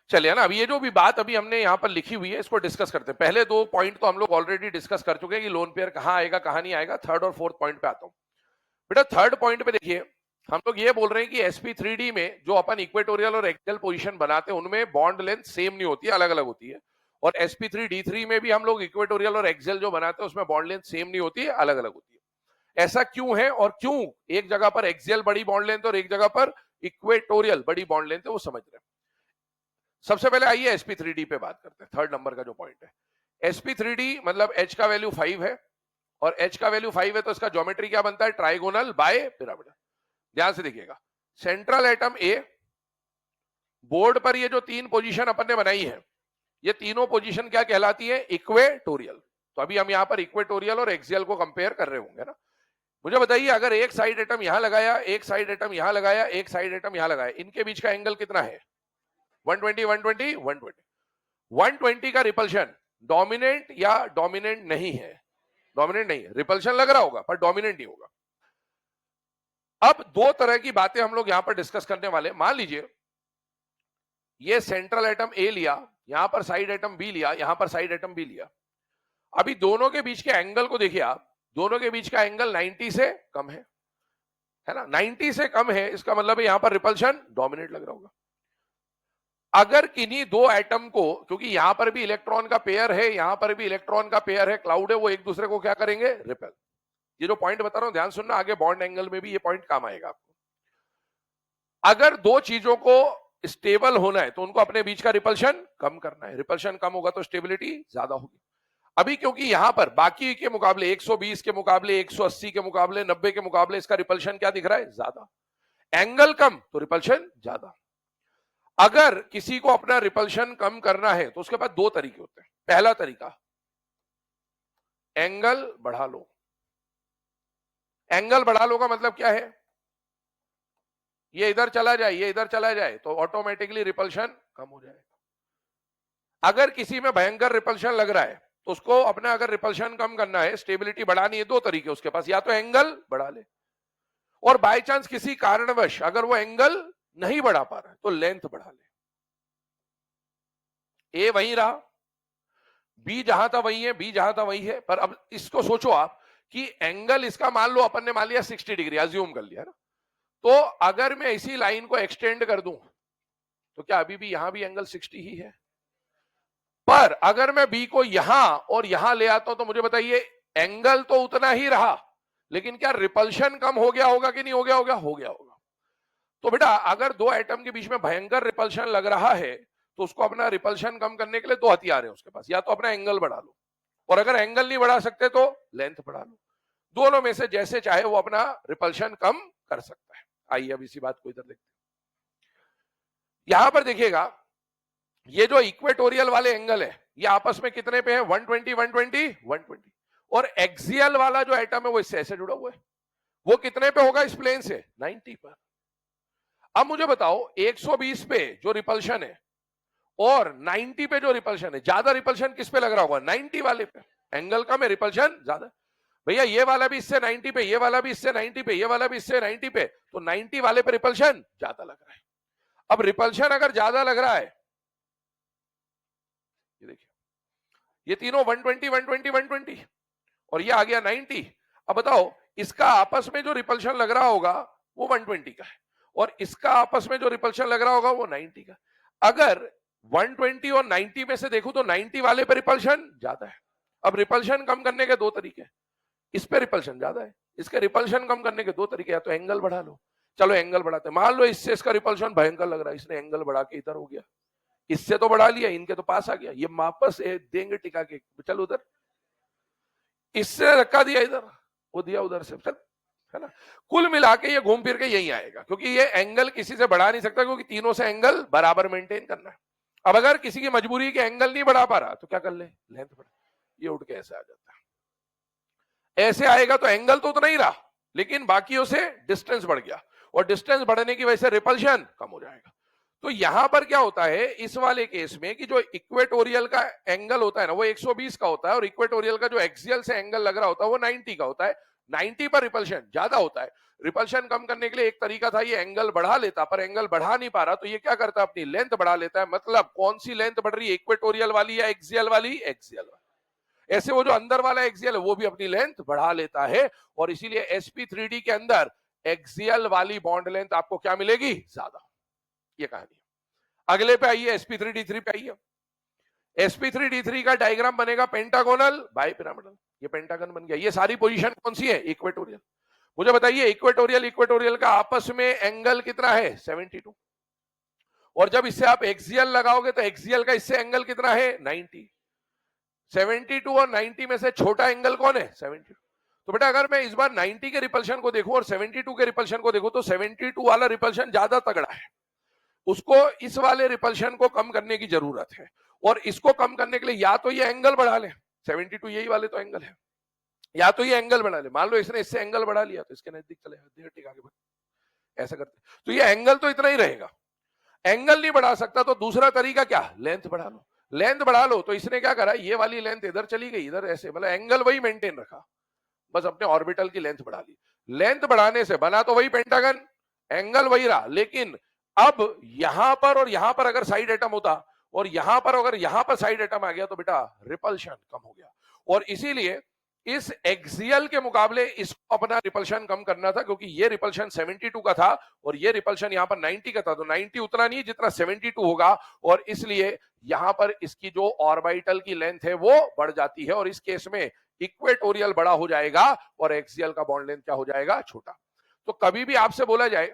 चलिए ना, अभी ये जो भी बात अभी हमने यहां पर लिखी हुई है इसको डिस्कस करते हैं। पहले दो पॉइंट तो हम लोग ऑलरेडी डिस्कस कर चुके हैं कि लोन पेयर कहां आएगा कहां नहीं आएगा। थर्ड और फोर्थ पॉइंट पे आता हूं। बेटा थर्ड पॉइंट पे देखिए, हम लोग ये बोल रहे हैं कि sp3d में जो अपन इक्वेटोरियल और एक्सियल पोजीशन बनाते हैं उनमें बॉन्ड लेंथ सेम नहीं होती है, अलग अलग होती है। और sp3d3 में भी हम लोग इक्वेटोरियल और एक्सियल जो बनाते हैं उसमें बॉन्ड लेंथ सेम नहीं होती है, अलग अलग होती है। ऐसा क्यों है और क्यों एक जगह पर एक्सियल बड़ी बॉन्ड लेंथ और एक जगह पर इक्वेटोरियल बड़ी बॉन्ड लेंथ है, वो समझ रहे हैं। सबसे पहले आइए sp3d पे बात करते हैं। थर्ड नंबर का जो पॉइंट है, sp3d मतलब h का वैल्यू 5 है, और h का वैल्यू 5 है तो इसका ज्योमेट्री क्या बनता है, ट्राइगोनल बाय पिरामिडल। ध्यान से देखिएगा, सेंट्रल एटम ए, बोर्ड पर ये जो तीन पोजीशन अपन ने बनाई है, ये तीनों पोजीशन क्या कहलाती है? इक्वेटोरियल। तो अभी हम यहां पर इक्वेटोरियल और एक्सियल को कंपेयर कर रहे होंगे ना। मुझे बताइए, अगर एक साइड एटम यहां लगाया, एक साइड एटम यहां लगाया, एक साइड एटम यहां लगाया, इनके बीच का एंगल कितना है? 120 120 120। 120 का रिपल्शन डोमिनेंट या डोमिनेंट नहीं है? डोमिनेंट नहीं है। रिपल्शन लग रहा होगा पर डोमिनेंट नहीं होगा। अब दो तरह की बातें हम लोग यहां पर डिस्कस करने वाले। मान लीजिए ये सेंट्रल एटम ए लिया, यहां पर साइड एटम बी लिया, यहां पर साइड एटम बी लिया। अभी दोनों के बीच के एंगल को देखिए आप, दोनों के बीच का एंगल 90 से कम है ना? 90 से कम है, इसका मतलब है यहां पर रिपल्शन डोमिनेट लग रहा होगा। अगर किन्हीं दो एटम को, क्योंकि यहां पर भी इलेक्ट्रॉन का पेयर है, यहां पर भी इलेक्ट्रॉन का पेयर है, क्लाउड है, वो एक दूसरे को क्या करेंगे? रिपेल। ये जो पॉइंट बता रहा हूं ध्यान सुनना, आगे बॉन्ड एंगल में भी ये पॉइंट काम आएगा आपको। अगर दो चीजों को स्टेबल होना है तो उनको अपने बीच का रिपल्शन कम करना है। रिपल्शन कम होगा तो स्टेबिलिटी ज्यादा होगी। अभी क्योंकि यहां पर बाकी के मुकाबले 120 के मुकाबले, 180 के मुकाबले, 90 के मुकाबले इसका रिपल्शन क्या दिख रहा है? ज्यादा। एंगल कम तो रिपल्शन ज्यादा। अगर किसी को अपना रिपल्शन कम करना है तो उसके पास दो तरीके होते हैं। पहला तरीका, एंगल बढ़ा लो। एंगल बढ़ा लो का मतलब क्या है? ये इधर चला जाए, ये इधर चला जाए तो ऑटोमेटिकली रिपल्शन कम हो जाएगा। अगर किसी में भयंकर रिपल्शन लग रहा है तो उसको अपना अगर रिपल्शन कम करना है, स्टेबिलिटी बढ़ानी है, दो तरीके उसके पास, या तो एंगल बढ़ा ले, और बाय चांस किसी कारणवश अगर वो एंगल नहीं बढ़ा पा रहा है तो लेंथ बढ़ा ले। ए वहीं रहा, बी जहां था वही है, बी जहां था वही है, पर अब इसको सोचो आप कि एंगल इसका मान लो अपन ने मान लिया 60 डिग्री, अज्यूम कर लिया ना। तो अगर मैं इसी लाइन को एक्सटेंड कर दूं तो क्या अभी भी यहां भी एंगल 60 ही है? पर अगर मैं बी को यहां और यहां ले आता हूं तो मुझे बताइए, एंगल तो उतना ही रहा, लेकिन क्या रिपल्शन कम हो गया होगा कि नहीं हो गया होगा? हो गया होगा। तो बेटा अगर दो एटम के बीच में भयंकर रिपल्शन लग रहा है तो उसको अपना रिपल्शन कम करने के लिए दो हथियार है उसके पास, या तो अपना एंगल बढ़ा लो, और अगर एंगल नहीं बढ़ा सकते तो लेंथ बढ़ा लो। दोनों में से जैसे चाहे वो अपना रिपल्शन कम कर सकता है। आइए अब इसी बात को इधर देखते हैं। यहां पर देखिएगा, ये जो इक्वेटोरियल वाले एंगल है ये आपस में कितने पे है? 120 120 120। और एक्सियल वाला जो एटम है वो इससे ऐसे जुड़ा हुआ है, वो कितने पे होगा? इस प्लेन से 90 पर। अब मुझे बताओ 120 पे जो रिपल्शन है और 90 पे जो रिपल्शन है, ज्यादा रिपल्शन किस पे लग रहा होगा? 90 वाले पे। एंगल कम है, रिपल्शन ज्यादा। भैया ये वाला भी इससे 90 पे, ये वाला भी इससे 90 पे, ये वाला भी इससे 90 पे, तो 90 वाले पे रिपल्शन ज्यादा लग रहा है। अब रिपल्शन अगर ज्यादा लग रहा है, ये देखिए ये तीनों 120 120 120 और ये आ गया 90। अब बताओ इसका आपस में जो रिपल्शन लग रहा होगा वो 120 का है, और इसका आपस में जो रिपल्शन लग रहा होगा वो 90 का। अगर 120 और 90 में से देखूं तो 90 वाले पे रिपल्शन ज्यादा है। अब रिपल्शन कम करने के दो तरीके, इस पे रिपल्शन ज्यादा है, इसके रिपल्शन कम करने के दो तरीके, या तो एंगल बढ़ा लो। चलो एंगल बढ़ाते, मान लो इससे इसका रिपल्शन भयंकर लग रहा है, इसने एंगल बढ़ा के इधर हो गया, इससे तो बढ़ा लिया, इनके तो पास आ गया, ये वापस देंगे टिका के, चल उधर, इससे धक्का दिया इधर, वो दिया उधर से, चल, है ना। कुल मिला के ये घूम फिर के यही आएगा, क्योंकि ये एंगल किसी से बढ़ा नहीं सकता, क्योंकि तीनों से एंगल बराबर मेंटेन करना है। अब अगर किसी की मजबूरी के एंगल नहीं बढ़ा पा रहा तो क्या कर ले? लेंथ बढ़ा, ये उठ के ऐसे आ जाता है। ऐसे आएगा तो एंगल तो उतना ही रहा, लेकिन बाकियों से डिस्टेंस बढ़ गया, और डिस्टेंस बढ़ने की वजह से रिपल्शन कम हो जाएगा। तो यहां पर क्या होता है इस वाले केस में कि जो इक्वेटोरियल का एंगल होता है ना वो 120 का होता है, और इक्वेटोरियल का जो एक्सियल से एंगल लग रहा होता है वो 90 का होता है। 90 पर रिपल्शन ज्यादा होता है। रिपल्शन कम करने के लिए एक तरीका था ये एंगल बढ़ा लेता, पर एंगल बढ़ा नहीं पा रहा तो ये क्या करता है? अपनी लेंथ बढ़ा लेता है। मतलब कौन सी लेंथ बढ़ रही है? इक्वेटोरियल वाली या एक्सियल वाली? एक्सियल वाली। ऐसे वो जो अंदर वाला एक्सियल है वो भी अपनी लेंथ बढ़ा लेता है, और इसीलिए sp3d के अंदर एक्सियल वाली बॉन्ड लेंथ आपको क्या मिलेगी? ज्यादा। ये कहानी। अगले पे आइए, sp3d3 पे आइए। sp3d3 का डायग्राम बनेगा पेंटागोनल बाइपिरामिडल। ये पेंटागन बन गया। ये सारी पोजीशन कौन सी है? इक्वेटोरियल। मुझे बताइए इक्वेटोरियल इक्वेटोरियल का आपस में एंगल कितना है? 72। और जब इससे आप एक्सियल लगाओगे तो एक्सियल का इससे एंगल कितना है? 90। 72 और 90 में से छोटा एंगल कौन है? 72। तो बेटा अगर मैं इस बार 90 के रिपल्शन को देखूं और 72 के रिपल्शन को देखूं तो 72 वाला रिपल्शन ज्यादा तगड़ा है, उसको इस वाले रिपल्शन को कम करने की जरूरत है। और इसको कम करने के लिए या तो ये एंगल बढ़ा ले, 72 यही वाले तो एंगल है, या तो ये एंगल बढ़ा ले। मान लो इसने इससे एंगल बढ़ा लिया तो इसके नजदीक चले ठीक आगे बढ़, ऐसा करते तो ये एंगल तो इतना ही रहेगा। एंगल नहीं बढ़ा सकता तो दूसरा तरीका क्या, लेंथ बढ़ा लो। लेंथ बढ़ा लो तो इसने क्या करा, ये वाली लेंथ इधर चली गई, इधर ऐसे, मतलब एंगल वही मेंटेन रखा, बस अपने ऑर्बिटल की लेंथ बढ़ा ली। लेंथ बढ़ाने से बना तो वही पेंटागन, एंगल वही रहा, लेकिन अब यहां पर और यहां पर अगर साइड एटम होता और यहां पर अगर यहां पर साइड एटम आ गया तो बेटा रिपल्शन कम हो गया। और इसीलिए इस एक्सियल के मुकाबले इसको अपना रिपल्शन कम करना था, क्योंकि ये रिपल्शन 72 का था और ये रिपल्शन यहां पर 90 का था, तो 90 उतना नहीं जितना 72 होगा, और इसलिए यहां पर इसकी जो ऑर्बिटल की लेंथ है वो बढ़ जाती है, और इस केस में इक्वेटोरियल बड़ा हो जाएगा और एक्सियल का बॉन्ड लेंथ क्या हो जाएगा, छोटा। तो कभी भी आपसे बोला जाए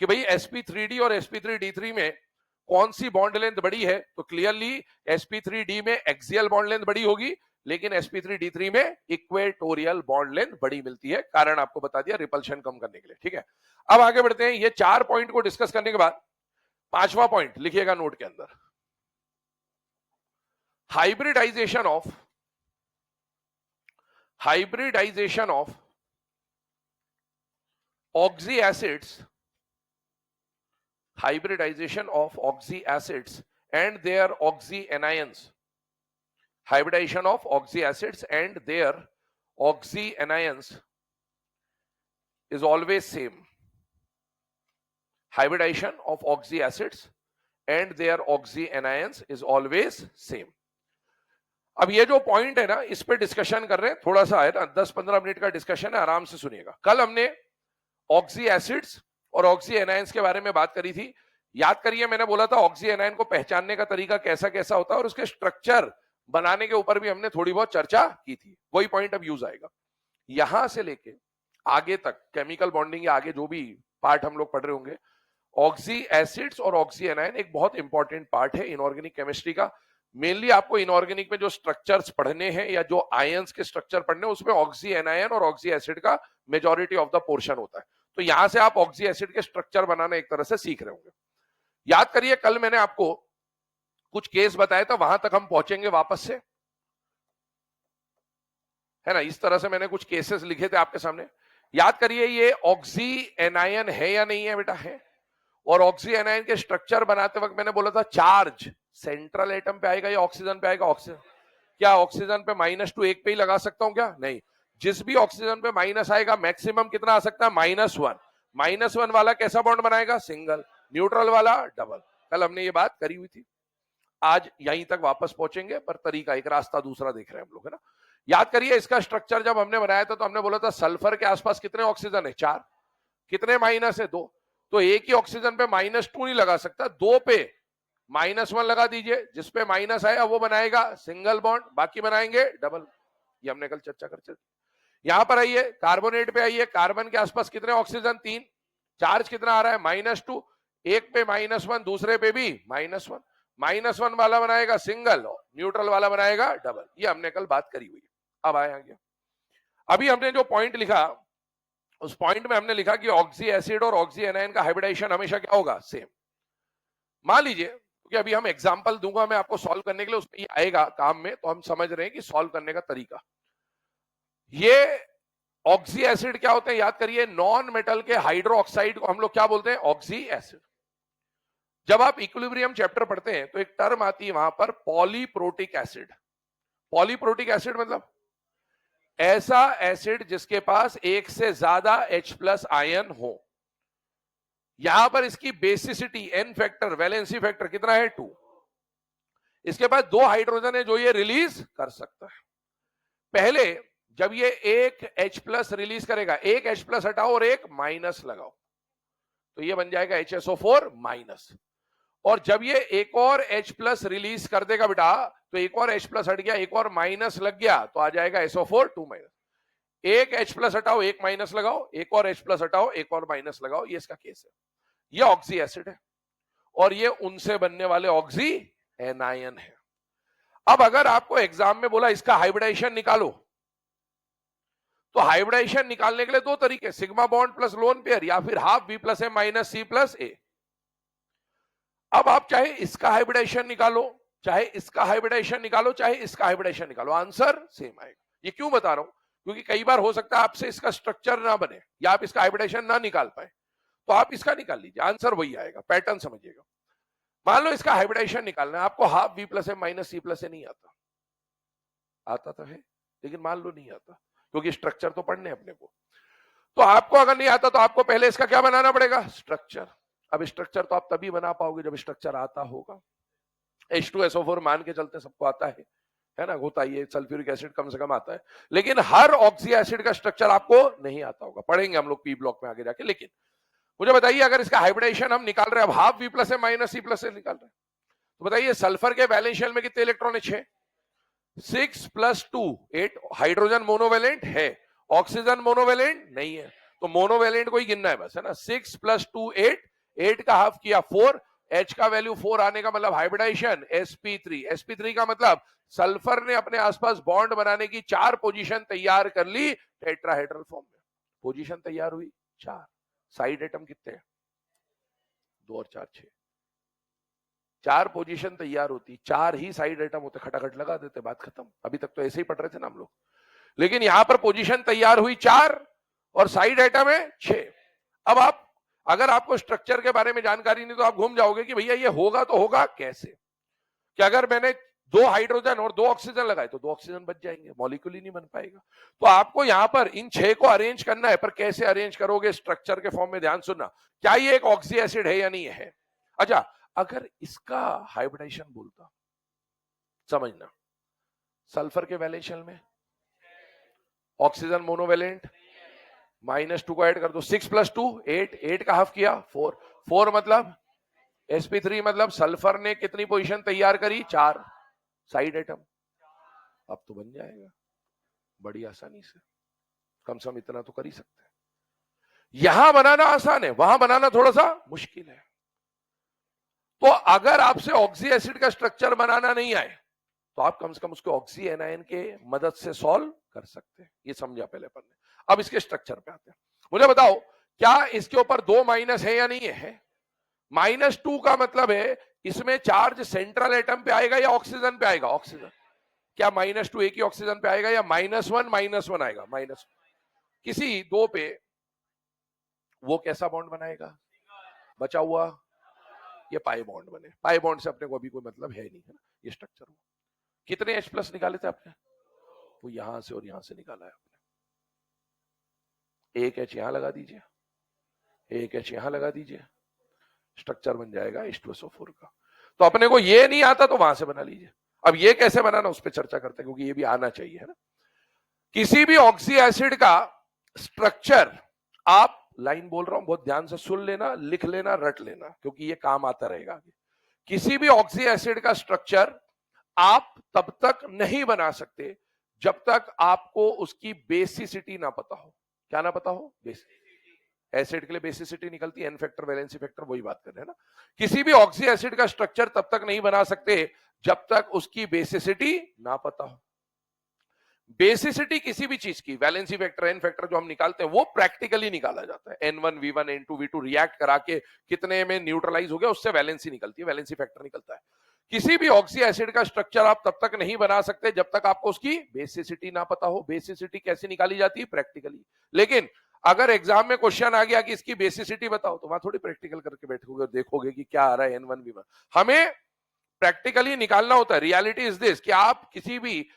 कि भाई sp3d और sp3d3 में कौन सी बॉन्ड लेंथ बड़ी है, तो क्लियरली sp3d में एक्सियल बॉन्ड लेंथ बड़ी होगी, लेकिन sp3d3 में इक्वेटोरियल बॉन्ड लेंथ बड़ी मिलती है। कारण आपको बता दिया रिपल्शन कम करने के लिए, ठीक है। अब आगे बढ़ते हैं, ये 4 पॉइंट को डिस्कस करने के बाद 5वां पॉइंट लिखिएगा नोट के अंदर, hybridization of oxy acids, hybridization of oxy acids and their oxy anions, hybridization of oxy acids and their oxy anions is always same. Hybridization of oxy acids and their oxy anions is always same. अब ये जो point है ना, इस पे discussion कर रहे हैं, थोड़ा सा है ना, 10-15 मिनट का डिस्कशन है, आराम से सुनिएगा। कल हमने ऑक्सी एसिड्स और ऑक्सी एनायंस के बारे में बात करी थी, याद करिए, मैंने बोला था ऑक्सी एनायन को पहचानने का तरीका कैसा कैसा होता है और उसके स्ट्रक्चर बनाने के ऊपर भी हमने थोड़ी बहुत चर्चा की थी, वही पॉइंट अब यूज आएगा। यहां से लेके आगे तक केमिकल बॉन्डिंग या आगे जो भी पार्ट हम लोग पढ़ रहे होंगे, ऑक्सी एसिड्स और ऑक्सी एनायन एक बहुत इंपॉर्टेंट पार्ट है इनऑर्गेनिक केमिस्ट्री का। मेनली आपको इनऑर्गेनिक में जो स्ट्रक्चर्स पढ़ने हैं या जो आयंस के स्ट्रक्चर पढ़ने हैं, उसमें ऑक्सी एनायन और ऑक्सी एसिड का मेजॉरिटी ऑफ द पोर्शन होता है। तो यहां से आप ऑक्सी एसिड के स्ट्रक्चर बनाना एक तरह से सीख रहे होंगे। याद करिए, कल मैंने आपको कुछ केस बताया था, वहां तक हम पहुंचेंगे वापस से, है ना। इस तरह से मैंने कुछ केसेस लिखे थे आपके सामने। याद करिए, ये ऑक्सी एनायन है या नहीं है बेटा, है। और ऑक्सी एनायन के स्ट्रक्चर बनाते वक्त मैंने बोला था चार्ज सेंट्रल एटम पे आएगा या ऑक्सीजन पे आएगा, ऑक्सीजन। क्या ऑक्सीजन पे -2 एक पे ही लगा सकता हूं क्या, नहीं। जिस भी ऑक्सीजन पे माइनस आएगा मैक्सिमम कितना आ सकता है, -1। -1 वाला कैसा बॉन्ड बनाएगा, सिंगल। न्यूट्रल वाला डबल। कल हमने ये बात करी हुई थी। आज यहीं तक वापस पहुंचेंगे, पर तरीका एक रास्ता दूसरा देख रहे हैं हम लोग, है ना। याद करिए, इसका स्ट्रक्चर जब हमने बनाया था तो हमने बोला था सल्फर के आसपास कितने ऑक्सीजन है, 4। कितने माइनस है, 2। तो एक ही ऑक्सीजन पे -2 नहीं लगा सकता, 2 पे -1 लगा दीजिए, जिसपे माइनस आया वो बनाएगा सिंगल बॉन्ड, बाकी बनाएंगे डबल। ये हमने कल चर्चा कर चुके। यहां पर आइए, कार्बोनेट पे आइए, कार्बन के आसपास कितने ऑक्सीजन, 3। चार्ज कितना आ रहा है, -2। एक पे -1, दूसरे पे भी -1। -1 वाला बनाएगा सिंगल, न्यूट्रल वाला बनाएगा डबल। ये हमने कल बात करी हुई। अब आए आगे, अभी हमने जो पॉइंट लिखा, उस पॉइंट में हमने लिखा कि ऑक्सी एसिड और ऑक्सी एनायन का हाइब्रिडाइजेशन हमेशा क्या होगा, सेम। मान लीजिए, क्योंकि अभी हम एग्जांपल दूंगा मैं आपको सॉल्व करने के लिए, उसमें ये आएगा काम में, तो हम समझ रहे हैं कि सॉल्व करने का तरीका। ये ऑक्सी एसिड क्या होते हैं, याद करिए, नॉन मेटल के हाइड्रोक्साइड को हम लोग क्या बोलते हैं, ऑक्सी एसिड। जब आप इक्विलिब्रियम चैप्टर पढ़ते हैं तो एक टर्म आती है वहां पर, पॉलीप्रोटिक एसिड। पॉलीप्रोटिक एसिड मतलब ऐसा एसिड जिसके पास एक से ज्यादा H+ आयन हो। यहां पर इसकी basicity N factor, valency factor कितना है, 2। इसके पास 2 हाइड्रोजन है जो ये रिलीज कर सकता है। पहले जब ये एक H+ रिलीज करेगा, एक H+ हटाओ और एक माइनस लगाओ, तो ये बन जाएगा HSO4-। और जब ये एक और H+ रिलीज कर देगा बेटा, तो एक और H+ हट गया, एक और माइनस लग गया, तो आ जाएगा SO4-2-। एक H+ हटाओ, एक माइनस लगाओ, एक और H+ हटाओ, एक और माइनस लगाओ, ये इसका केस है। ये ऑक्सी एसिड है और ये उनसे बनने वाले ऑक्सी एनायन है। अब अगर आपको एग्जाम में बोला इसका हाइब्रिडाइजेशन निकालो, तो हाइब्रिडाइजेशन निकालने के लिए 2 तरीके, sigma bond plus lone pair या फिर हाफ B+A - C+A। अब आप चाहे इसका हाइब्रिडाइजेशन निकालो चाहे इसका हाइब्रिडाइजेशन निकालो चाहे इसका हाइब्रिडाइजेशन निकालो, आंसर सेम आएगा। ये क्यों बता रहा हूं, क्योंकि कई बार हो सकता है आपसे इसका स्ट्रक्चर ना बने या आप इसका हाइब्रिडाइजेशन ना निकाल पाए, तो आप इसका निकाल लीजिए, आंसर वही आएगा। पैटर्न समझिएगा। मान लो इसका हाइब्रिडाइजेशन निकालना है, आपको हाफ v प्लस ए माइनस सी प्लस ए नहीं आता, आता तो है लेकिन मान लो नहीं आता, क्योंकि स्ट्रक्चर तो पढ़ने अपने को। तो आपको अगर नहीं आता तो आपको पहले इसका क्या बनाना पड़ेगा, स्ट्रक्चर। अब स्ट्रक्चर तो आप तभी बना पाओगे जब स्ट्रक्चर आता होगा। H2SO4 मान के चलते सबको आता है ना, होता ही है, सल्फ्यूरिक एसिड कम से कम आता है, लेकिन हर ऑक्सी एसिड का स्ट्रक्चर आपको नहीं आता होगा, पढ़ेंगे हम लोग पी ब्लॉक में आगे जाके। लेकिन मुझे बताइए, अगर इसका हाइब्रिडाइजेशन हम निकाल रहे हैं, अब हाफ v प्लस ए माइनस सी प्लस ए निकाल रहे हैं, तो बताइए सल्फर के वैलेंस शेल में कितने इलेक्ट्रॉन है, 6, 6 प्लस 2 8। हाइड्रोजन मोनोवेलेंट है, ऑक्सीजन मोनोवेलेंट नहीं है, तो मोनोवेलेंट को ही गिनना है बस, है ना। 6 प्लस 2 8, 8 का हाफ किया 4, H का वैल्यू 4 आने का मतलब हाइब्रिडाइजेशन sp3। sp3 का मतलब सल्फर ने अपने आसपास बॉन्ड बनाने की 4 पोजीशन तैयार कर ली टेट्राहेड्रल फॉर्म में। पोजीशन तैयार हुई 4, साइड एटम कितने हैं, 2 और 4 6, 4 पोजीशन तैयार होती, 4 ही साइड एटम होते, खटाखट लगा देते, बात खत्म। अभी तक तो ऐसे ही पढ़ रहे थे ना हम लोग, लेकिन यहां पर पोजीशन तैयार हुई 4 और साइड एटम है 6। अब आप, अगर आपको स्ट्रक्चर के बारे में जानकारी नहीं तो आप घूम जाओगे कि भैया ये होगा तो होगा कैसे, कि अगर मैंने 2 हाइड्रोजन और 2 ऑक्सीजन लगाए तो 2 ऑक्सीजन बच जाएंगे, मॉलिक्यूल ही नहीं बन पाएगा। तो आपको यहां पर इन 6 को अरेंज करना है, पर कैसे अरेंज करोगे, स्ट्रक्चर के फॉर्म में। ध्यान सुनना, क्या ये एक ऑक्सी एसिड है या नहीं है। अच्छा, अगर इसका हाइब्रिडाइजेशन बोलता, समझना, सल्फर के वैलेंस शेल में ऑक्सीजन मोनोवेलेंट, -2 को ऐड कर दो, 6 प्लस 2 8, 8 का हाफ किया 4, 4 मतलब sp3, मतलब सल्फर ने कितनी पोजीशन तैयार करी, 4 साइड एटम। अब तो बन जाएगा बड़ी आसानी से, कम से कम इतना तो कर ही सकते हैं। यहां बनाना आसान है, वहां बनाना थोड़ा सा मुश्किल है। तो अगर आपसे ऑक्सी एसिड का स्ट्रक्चर बनाना नहीं आए तो आप कम से कम उसको ऑक्सी एनायन के मदद से सॉल्व कर सकते हैं। ये समझा पहले अपन ने। अब इसके स्ट्रक्चर पे आते हैं। मुझे बताओ, क्या इसके ऊपर 2 माइनस है या नहीं है। -2 का मतलब है इसमें चार्ज सेंट्रल एटम पे आएगा या ऑक्सीजन पे आएगा, ऑक्सीजन। क्या -2 एक ही ऑक्सीजन पे आएगा या -1 आएगा, माइनस। किसी 2 पे वो कैसा बॉन्ड बनाएगा, बचा हुआ, ये पाई बॉन्ड बने। पाई बॉन्ड से अपने को अभी कोई मतलब है नहीं, है ना। ये स्ट्रक्चर कितने H प्लस निकाले थे आपने, वो यहां से और यहां से निकाला है आपने। एक H यहां लगा दीजिए, एक H यहां लगा दीजिए, स्ट्रक्चर बन जाएगा H2SO4 का। तो अपने को ये नहीं आता तो वहां से बना लीजिए। अब ये कैसे बनाना उस पर चर्चा करते हैं, क्योंकि ये भी आना चाहिए, है ना। किसी भी ऑक्सी एसिड का स्ट्रक्चर, आप लाइन बोल रहा हूं, बहुत ध्यान से सुन लेना, लिख लेना, रट लेना, क्योंकि ये काम आता रहेगा। किसी भी ऑक्सी एसिड का स्ट्रक्चर आप तब तक नहीं बना सकते जब तक आपको उसकी बेसिसिटी ना पता हो। क्या ना पता हो, एसिड के लिए बेसिसिटी निकलती है, एन फैक्टर, वैलेंसी फैक्टर, वही बात कर रहे हैं ना। किसी भी ऑक्सी एसिड का स्ट्रक्चर तब तक नहीं बना सकते जब तक उसकी बेसिसिटी ना पता हो। बेसिसिटी किसी भी चीज की, वैलेंसी फैक्टर, एन फैक्टर जो हम निकालते हैं वो प्रैक्टिकली निकाला जाता है। N1 V1 N2 V2 react करा के कितने में न्यूट्रलाइज हो गया, उससे वैलेंसी निकलती है, वैलेंसी फैक्टर निकलता है। किसी भी ऑक्सी एसिड का स्ट्रक्चर आप तब तक नहीं बना सकते जब तक आपको उसकी बेसिसिटी ना पता हो। बेसिसिटी कैसे निकाली जाती है, प्रैक्टिकली। लेकिन अगर एग्जाम में क्वेश्चन आ गया कि इसकी बेसिसिटी बताओ, तो वहां थोड़ी प्रैक्टिकल करके बैठोगे और देखोगे कि क्या आ रहा है N1 V1। हमें प्रैक्टिकली निकालना होता है। रियलिटी इज दिस कि आप किसी भी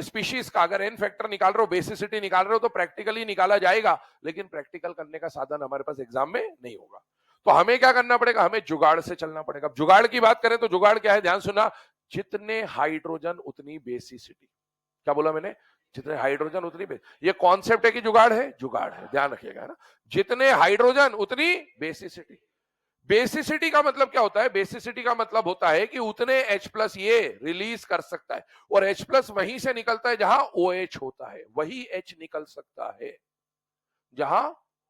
स्पीशीज का अगर एन फैक्टर निकाल रहे हो, बेसिसिटी निकाल रहे हो, तो प्रैक्टिकली निकाला जाएगा, लेकिन प्रैक्टिकल करने का साधन हमारे पास एग्जाम में नहीं होगा। तो हमें क्या करना पड़ेगा, हमें जुगाड़ से चलना पड़ेगा। जुगाड़ की बात करें तो जुगाड़ क्या है, ध्यान सुना, जितने हाइड्रोजन उतनी बेसिसिटी। क्या बोला मैंने, जितने हाइड्रोजन उतनी बेस। ये कॉन्सेप्ट है कि जुगाड़ है, जुगाड़ है, ध्यान रखिएगा, है ना। जितने हाइड्रोजन उतनी बेसिसिटी। बेसिसिटी का मतलब क्या होता है, बेसिसिटी का मतलब होता है कि उतने H प्लस ये रिलीज कर सकता है, और H प्लस वहीं से निकलता है जहां OH होता है, वही H निकल सकता है जहां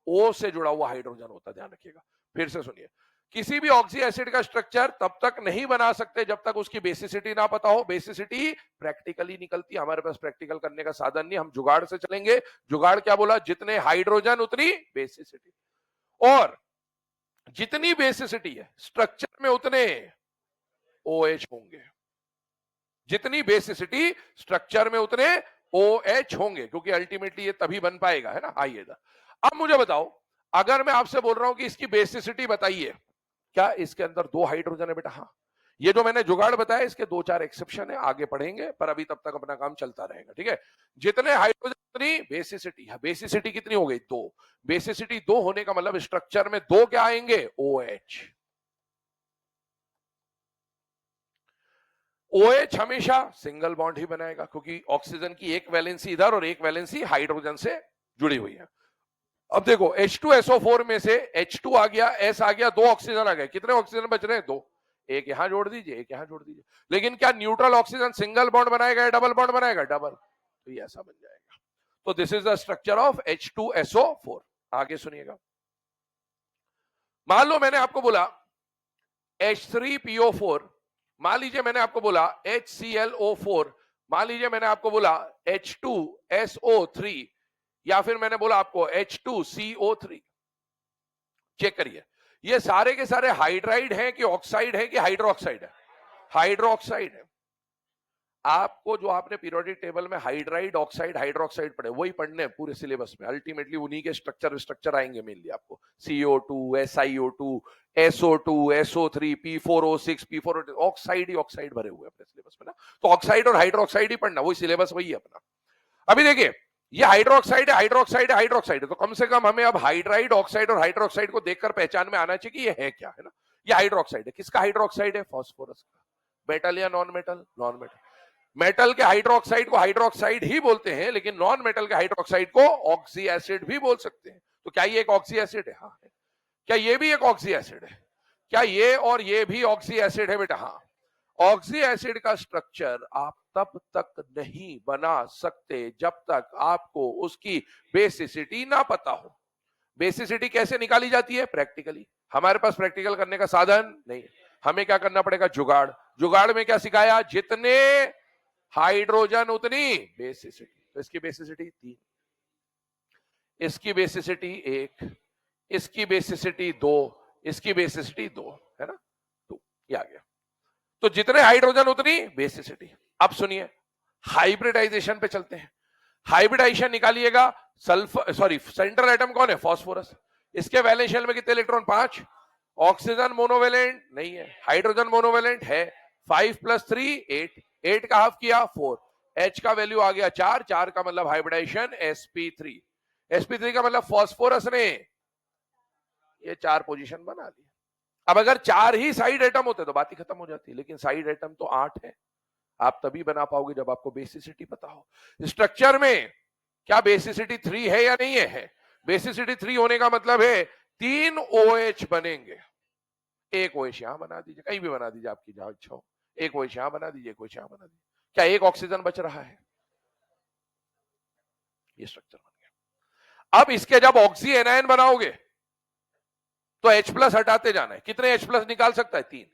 O से जुड़ा हुआ हाइड्रोजन होता है। ध्यान रखिएगा, फिर से सुनिए, किसी भी ऑक्सी एसिड का स्ट्रक्चर तब तक नहीं बना सकते जब तक उसकी बेसिसिटी ना पता हो। बेसिसिटी प्रैक्टिकली निकलती है, हमारे पास प्रैक्टिकल करने का साधन नहीं, हम जुगाड़ से चलेंगे। जुगाड़ क्या बोला, जितने हाइड्रोजन उतनी बेसिसिटी, और जितनी बेसिसिटी है स्ट्रक्चर में उतने OH होंगे। जितनी बेसिसिटी स्ट्रक्चर में उतने OH होंगे, क्योंकि अल्टीमेटली ये तभी बन पाएगा, है ना। आइए अब मुझे बताओ, अगर मैं आपसे बोल रहा हूं कि इसकी बेसिसिटी बताइए, क्या इसके अंदर 2 हाइड्रोजन है बेटा? हाँ। ये जो मैंने जुगाड़ बताया इसके 2-4 एक्सेप्शन है, आगे पढ़ेंगे, पर अभी तब तक अपना काम चलता रहेगा, ठीक है। जितने हाइड्रोजन उतनी बेसिसिटी। बेसिसिटी कितनी हो गई? 2। बेसिसिटी 2 होने का मतलब स्ट्रक्चर में 2 क्या आएंगे? OH। OH हमेशा सिंगल बॉन्ड ही बनाएगा, क्योंकि ऑक्सीजन की एक वैलेंसी इधर और एक वैलेंसी हाइड्रोजन से जुड़ी हुई है। अब देखो H2SO4 में से H2 आ गया, S आ गया, 2 ऑक्सीजन आ गए। कितने ऑक्सीजन बच रहे हैं? 2। एक यहां जोड़ दीजिए, एक यहां जोड़ दीजिए। लेकिन क्या न्यूट्रल ऑक्सीजन सिंगल बॉन्ड बनाएगा या डबल बॉन्ड बनाएगा? डबल। तो ये ऐसा बन जाएगा। तो this is the structure of H2SO4। आगे सुनिएगा। मान लो मैंने आपको बोला H3PO4, मान लीजिए मैंने आपको बोला HClO4, मान लीजिए मैंने आपको बोला H2SO3, या फिर मैंने बोला आपको H2CO3। चेक करिए, ये सारे के सारे हाइड्राइड हैं कि ऑक्साइड है कि हाइड्रोक्साइड है? हाइड्रोक्साइड है। आपको जो आपने पीरियोडिक टेबल में हाइड्राइड, ऑक्साइड, हाइड्रोक्साइड पढ़े, वही पढ़ने हैं पूरे सिलेबस में। अल्टीमेटली उन्हीं के स्ट्रक्चर आएंगे मेनली आपको। CO2, SiO2, SO2, SO3, P4O6, P4O, oxide ही ऑक्साइड भरे हुए अपने सिलेबस में ना। तो ऑक्साइड और हाइड्रोक्साइड ही पढ़ना, वही सिलेबस वही है अपना। अभी देखिए, ये हाइड्रोक्साइड है, हाइड्रोक्साइड है, हाइड्रोक्साइड है, तो कम से कम हमें अब हाइड्राइड, ऑक्साइड और हाइड्रोक्साइड को देखकर पहचान में आना चाहिए कि ये है क्या, है ना। ये हाइड्रोक्साइड है। किसका हाइड्रोक्साइड है? फास्फोरस का। मेटल या non metal? Non metal. Metal के हाइड्रोक्साइड को हाइड्रोक्साइड ही बोलते हैं, लेकिन नॉन मेटल के हाइड्रोक्साइड को ऑक्सी एसिड भी बोल सकते हैं। तो क्या ये एक ऑक्सी एसिड है? हाँ है। क्या ये भी एक ऑक्सी एसिड है? क्या ये और ये भी ऑक्सी एसिड है बेटा? हाँ। ऑक्सी एसिड का स्ट्रक्चर आप तब तक नहीं बना सकते जब तक आपको उसकी बेसिसिटी ना पता हो। बेसिसिटी कैसे निकाली जाती है? प्रैक्टिकली। हमारे पास प्रैक्टिकल करने का साधन नहीं है। हमें क्या करना पड़ेगा? जुगाड़। जुगाड़ में क्या सिखाया? जितने हाइड्रोजन उतनी बेसिसिटी। तो इसकी बेसिसिटी 3, इसकी बेसिसिटी 1, इसकी बेसिसिटी 2, इसकी बेसिसिटी 2, है ना। 2 ये आ गया। तो जितने हाइड्रोजन उतनी बेसिसिटी। अब सुनिए, हाइब्रिडाइजेशन पे चलते हैं। हाइब्रिडाइजेशन निकालिएगा। सल्फर, सॉरी, सेंट्रल एटम कौन है? फास्फोरस। इसके वैलेंस शेल में कितने इलेक्ट्रॉन? 5। ऑक्सीजन मोनोवेलेंट नहीं है, हाइड्रोजन मोनोवेलेंट है। 5 + 3 8, 8 का हाफ किया 4, H का वैल्यू आ गया 4, 4 का मतलब हाइब्रिडाइजेशन sp3। sp3 का मतलब फास्फोरस ने ये 4 पोजीशन बना ली। अब अगर 4 ही साइड एटम होते तो बात ही खत्म हो जाती, लेकिन साइड एटम तो 8 है। आप तभी बना पाओगे जब आपको बेसिसिटी पता हो। स्ट्रक्चर में क्या बेसिसिटी 3 है या नहीं है? बेसिसिटी 3 होने का मतलब है 3 OH बनेंगे। एक OH यहां बना दीजिए, कहीं भी बना दीजिए, आपकी जहां इच्छा हो। एक OH यहां बना दीजिए, एक OH यहां बना दीजिए। क्या एक ऑक्सीजन बच रहा है? ये स्ट्रक्चर बन गया। अब इसके जब ऑक्सी एनायन बनाओगे तो H+ हटाते जाना है। कितने H+ निकाल सकता है? 3।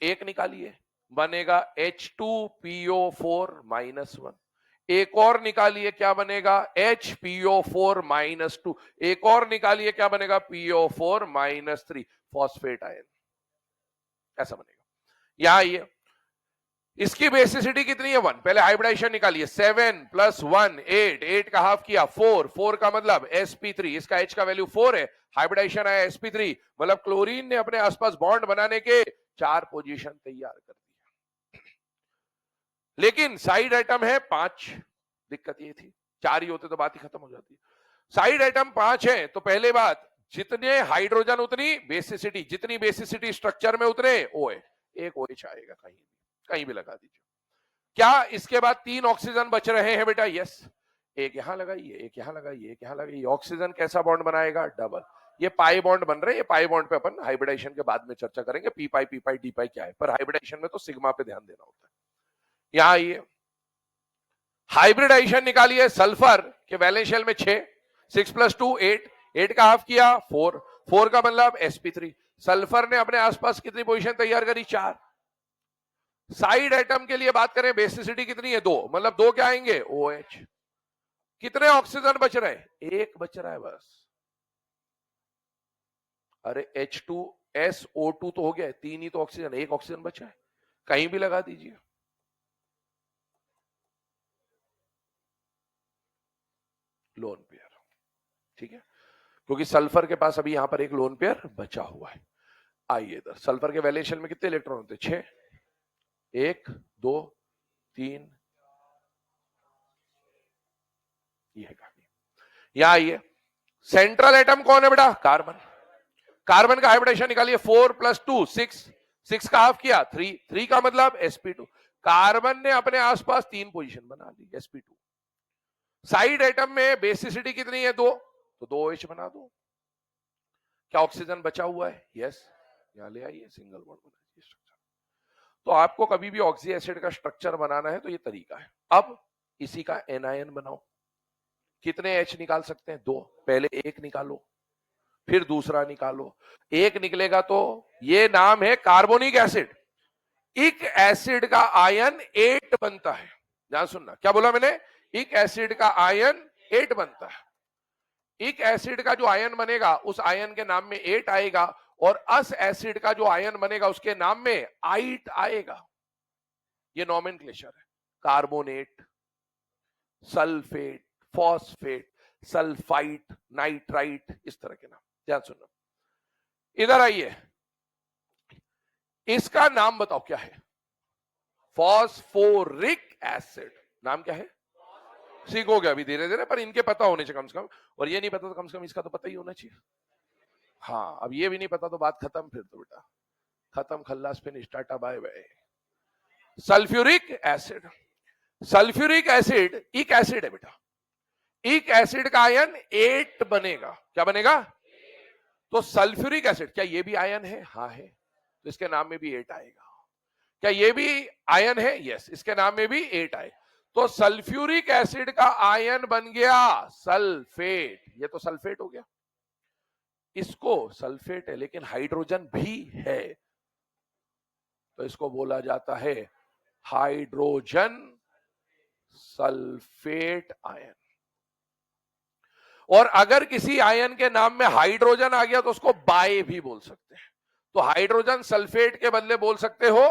एक निकालिए, बनेगा H2PO4 -1। एक और निकालिए, क्या बनेगा? HPO4 -2। एक और निकालिए, क्या बनेगा? PO4 -3, phosphate ion. ऐसा बनेगा। यहां आइए, इसकी बेसिसिटी कितनी है? 1। पहले हाइब्रिडाइजेशन निकालिए। 7 + 1 8, 8 का हाफ किया 4, 4 का मतलब sp3। इसका H का वैल्यू 4 है, हाइब्रिडाइजेशन आया sp3, मतलब क्लोरीन ने अपने आसपास बॉन्ड बनाने के 4 पोजीशन तैयार कर दिया। लेकिन साइड एटम है 5। दिक्कत ये थी, 4 ही होते तो बात ही खत्म हो जाती। साइड एटम 5 है, तो पहले बात, जितने हाइड्रोजन उतनी बेसिसिटी, जितनी बेसिसिटी स्ट्रक्चर में उतरे OH। एक OH आएगा, कहीं भी लगा दीजिए। क्या इसके बाद 3 ऑक्सीजन बच रहे हैं बेटा? यस। एक यहां लगाइए, एक यहां लगाइए, एक यहां लगाइए। ऑक्सीजन कैसा बॉन्ड बनाएगा? डबल। ये पाई बॉन्ड बन रहे हैं। ये पाई बॉन्ड पे अपन हाइब्रिडाइजेशन के बाद में चर्चा करेंगे, पी पाई, पी पाई, डी पाई क्या है, पर हाइब्रिडाइजेशन में तो सिग्मा पे ध्यान देना होता है। यहां आइए, हाइब्रिडाइजेशन निकालिए। सल्फर के वैलेंस शेल में 6, 6 + 2 8, 8 का हाफ किया 4, 4 का मतलब sp3। सल्फर ने अपने आसपास कितनी पोजीशन तैयार करी? 4। साइड एटम के लिए बात करें, बेसिसिटी कितनी है? 2, मतलब 2 क्या आएंगे? OH। कितने ऑक्सीजन बच रहे हैं? एक बच रहा है बस। अरे H2SO2 तो हो गया, 3 ही तो ऑक्सीजन, एक ऑक्सीजन बचा है, कहीं भी लगा दीजिए। लोन पेयर, ठीक है, क्योंकि सल्फर के पास अभी यहां पर एक लोन पेयर बचा हुआ है। आइए इधर, सल्फर के वैलेंस शेल में कितने इलेक्ट्रॉन होते हैं? 6, 1 2 3, ये है कहानी। यहां आइए, सेंट्रल एटम कौन है बेटा? कार्बन। कार्बन का हाइब्रिडेशन निकालिए, 4 + 2 6, 6 का हाफ किया 3, 3 का मतलब sp2। कार्बन ने अपने आसपास 3 पोजीशन बना ली, sp2। साइड एटम में बेसिसिटी कितनी है? 2, तो 2H बना दो। क्या ऑक्सीजन बचा हुआ है? यस, यहां ले आइए, सिंगल बॉन्ड बनाइए स्ट्रक्चर। तो आपको कभी भी ऑक्सी एसिड का स्ट्रक्चर बनाना है तो ये तरीका है। अब इसी का एनायन बनाओ। कितने H निकाल सकते हैं? 2। पहले एक निकालो, फिर दूसरा निकालो। एक निकलेगा तो ये नाम है कार्बोनिक एसिड। इक एसिड का आयन 8 बनता है। ध्यान सुनना, क्या बोला मैंने? इक एसिड का आयन 8 बनता है। इक एसिड का जो आयन बनेगा उस आयन के नाम में 8 आएगा, और अस एसिड का जो आयन बनेगा उसके नाम में 8 आएगा। ये नॉमेनक्लेचर है। Carbonate, sulphate, phosphate, sulphite, nitrite, इस तरह के नाम। ध्यान सुनना, इधर आइए, इसका नाम बताओ क्या है? Phosphoric acid. नाम क्या है? सीखोगे अभी धीरे धीरे, पर इनके पता होने चाहिए कम से कम, और ये नहीं पता तो कम से कम इसका तो पता ही होना चाहिए। हाँ, अब ये भी नहीं पता तो बात खत्म, फिर तो बेटा खत्म, खल्लास, finish, tata bye bye. Sulphuric acid. Sulphuric acid इक एसिड है बेटा। इक एसिड का आयन 8 बनेगा। क्या बनेगा? तो सल्फ्यूरिक एसिड, क्या ये भी आयन है? हाँ है, तो इसके नाम में भी 8 आएगा। क्या ये भी आयन है? यस, इसके नाम में भी 8 आए। तो सल्फ्यूरिक एसिड का आयन बन गया सल्फेट। ये तो सल्फेट हो गया। इसको सल्फेट है लेकिन हाइड्रोजन भी है, तो इसको बोला जाता है हाइड्रोजन सल्फेट आयन। और अगर किसी आयन के नाम में हाइड्रोजन आ गया तो उसको बाय भी बोल सकते हैं। तो हाइड्रोजन सल्फेट के बदले बोल सकते हो,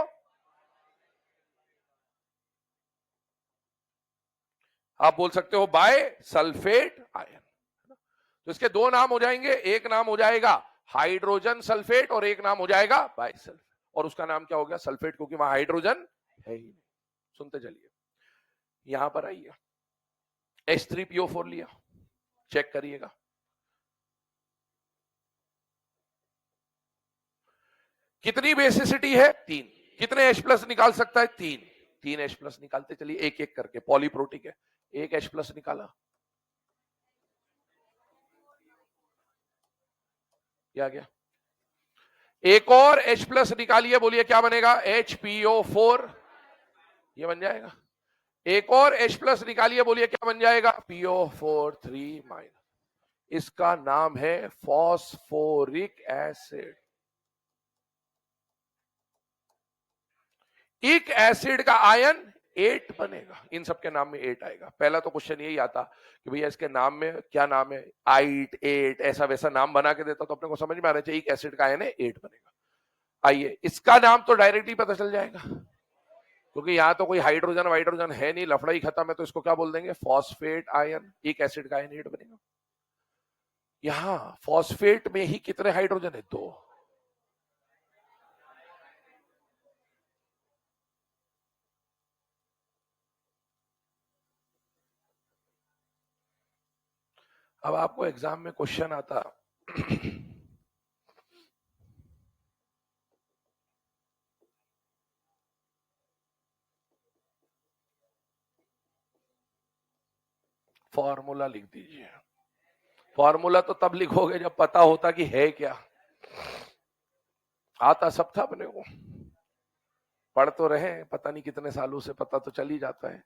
आप बोल सकते हो बाय सल्फेट आयन। तो इसके दो नाम हो जाएंगे, एक नाम हो जाएगा हाइड्रोजन सल्फेट और एक नाम हो जाएगा बाय सल्फेट। और उसका नाम क्या हो गया? सल्फेट, क्योंकि वहां हाइड्रोजन है ही नहीं। सुनते चलिए, यहां पर आइए, H3PO4 लिया, चेक करिएगा। कितनी बेसिसिटी है? 3। कितने H+ निकाल सकता है? 3। 3 H+ निकालते चलिए एक एक करके। पॉलीप्रोटिक है, एक H+ निकाला, क्या गया? एक और H+ निकालिए, बोलिए क्या बनेगा? HPO4, ये बन जाएगा। एक और H+ निकालिए, बोलिए क्या बन जाएगा? PO4 3-। इसका नाम है फॉस्फोरिक एसिड। इक एसिड का आयन 8 बनेगा, इन सबके नाम में 8 आएगा। पहला तो क्वेश्चन यही आता कि भैया इसके नाम में क्या नाम है? 8 8 ऐसा वैसा नाम बना के देता तो अपने को समझ में आना चाहिए इक एसिड का आयन है 8 बनेगा। आइए, इसका नाम तो डायरेक्टली पता चल जाएगा, क्योंकि यहां तो कोई हाइड्रोजन वाइड्रोजन है नहीं, लफड़ा ही खत्म है, तो इसको क्या बोल देंगे? Phosphate ion. इक एसिड का आयन 8 बनेगा। यहां फॉस्फेट में ही कितने हाइड्रोजन है? 2। अब आपको एग्जाम में क्वेश्चन आता फॉर्मूला लिख दीजिए। फॉर्मूला तो तब लिखोगे जब पता होता कि है क्या। आता सब था अपने को, पढ़ तो रहे, पता नहीं कितने सालों से, पता तो चल ही जाता है।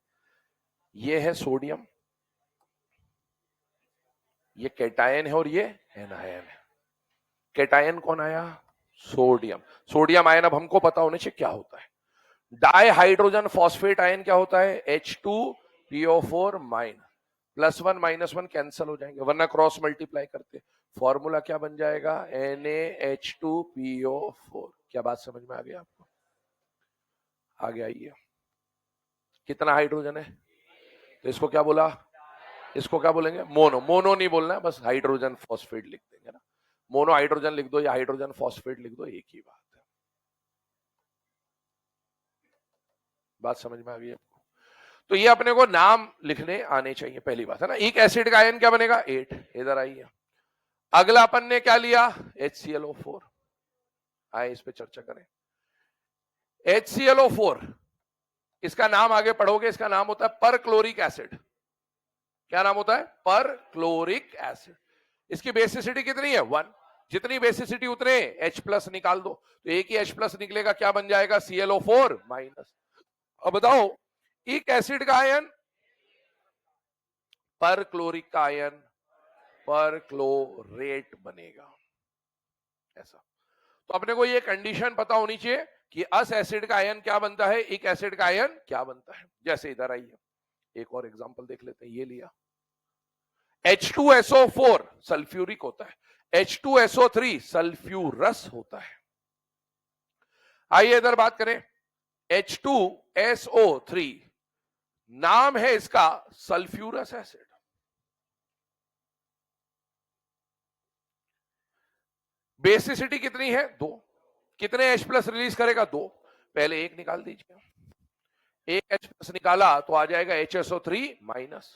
ये है सोडियम, ये कैटायन है, और ये एनायन है। कैटायन कौन आया? सोडियम। सोडियम आयन अब हमको पता होने चाहिए क्या होता है। डाई हाइड्रोजन फॉस्फेट आयन क्या होता है? H2PO4-। +1 -1 कैंसल हो जाएंगे, वरना क्रॉस मल्टीप्लाई करते। फॉर्मूला क्या बन जाएगा? NaH2PO4। क्या बात समझ में आ गया आपको? आगे आइए, कितना हाइड्रोजन है? तो इसको क्या बोला? इसको क्या बोलेंगे? मोनो। मोनो नहीं बोलना है, बस हाइड्रोजन फॉस्फेट लिख देंगे ना। मोनो हाइड्रोजन लिख दो या हाइड्रोजन फॉस्फेट लिख दो, एक ही बात है। बात समझ में आ गई आपको? तो ये अपने को नाम लिखने आने चाहिए, पहली बात है ना। एक एसिड का आयन क्या बनेगा? 8। इधर आइए, अगला अपन ने क्या लिया? HClO4। आए इस पे चर्चा करें। HClO4, इसका नाम आगे पढ़ोगे, इसका नाम होता है परक्लोरिक एसिड। क्या नाम होता है? Perchloric acid. इसकी बेसिसिटी कितनी है? 1। जितनी बेसिसिटी उतने H+ निकाल दो, तो एक ही H+ निकलेगा, क्या बन जाएगा? ClO4-। अब बताओ, एक एसिड का आयन, परक्लोरिक का आयन परक्लोरेट बनेगा, ऐसा। तो अपने को ये कंडीशन पता होनी चाहिए कि अस एसिड का आयन क्या बनता है, एक एसिड का आयन क्या बनता है। जैसे इधर आइए, एक और एग्जांपल देख लेते हैं। ये लिया H2SO4 सल्फ्यूरिक होता है, H2SO3 सल्फ्यूरस होता है। आइए इधर बात करें, H2SO3 नाम है इसका सल्फ्यूरस एसिड। बेसिसिटी कितनी है? 2। कितने H+ रिलीज करेगा? 2। पहले एक निकाल दीजिए, एक H+ निकाला तो आ जाएगा HSO3-।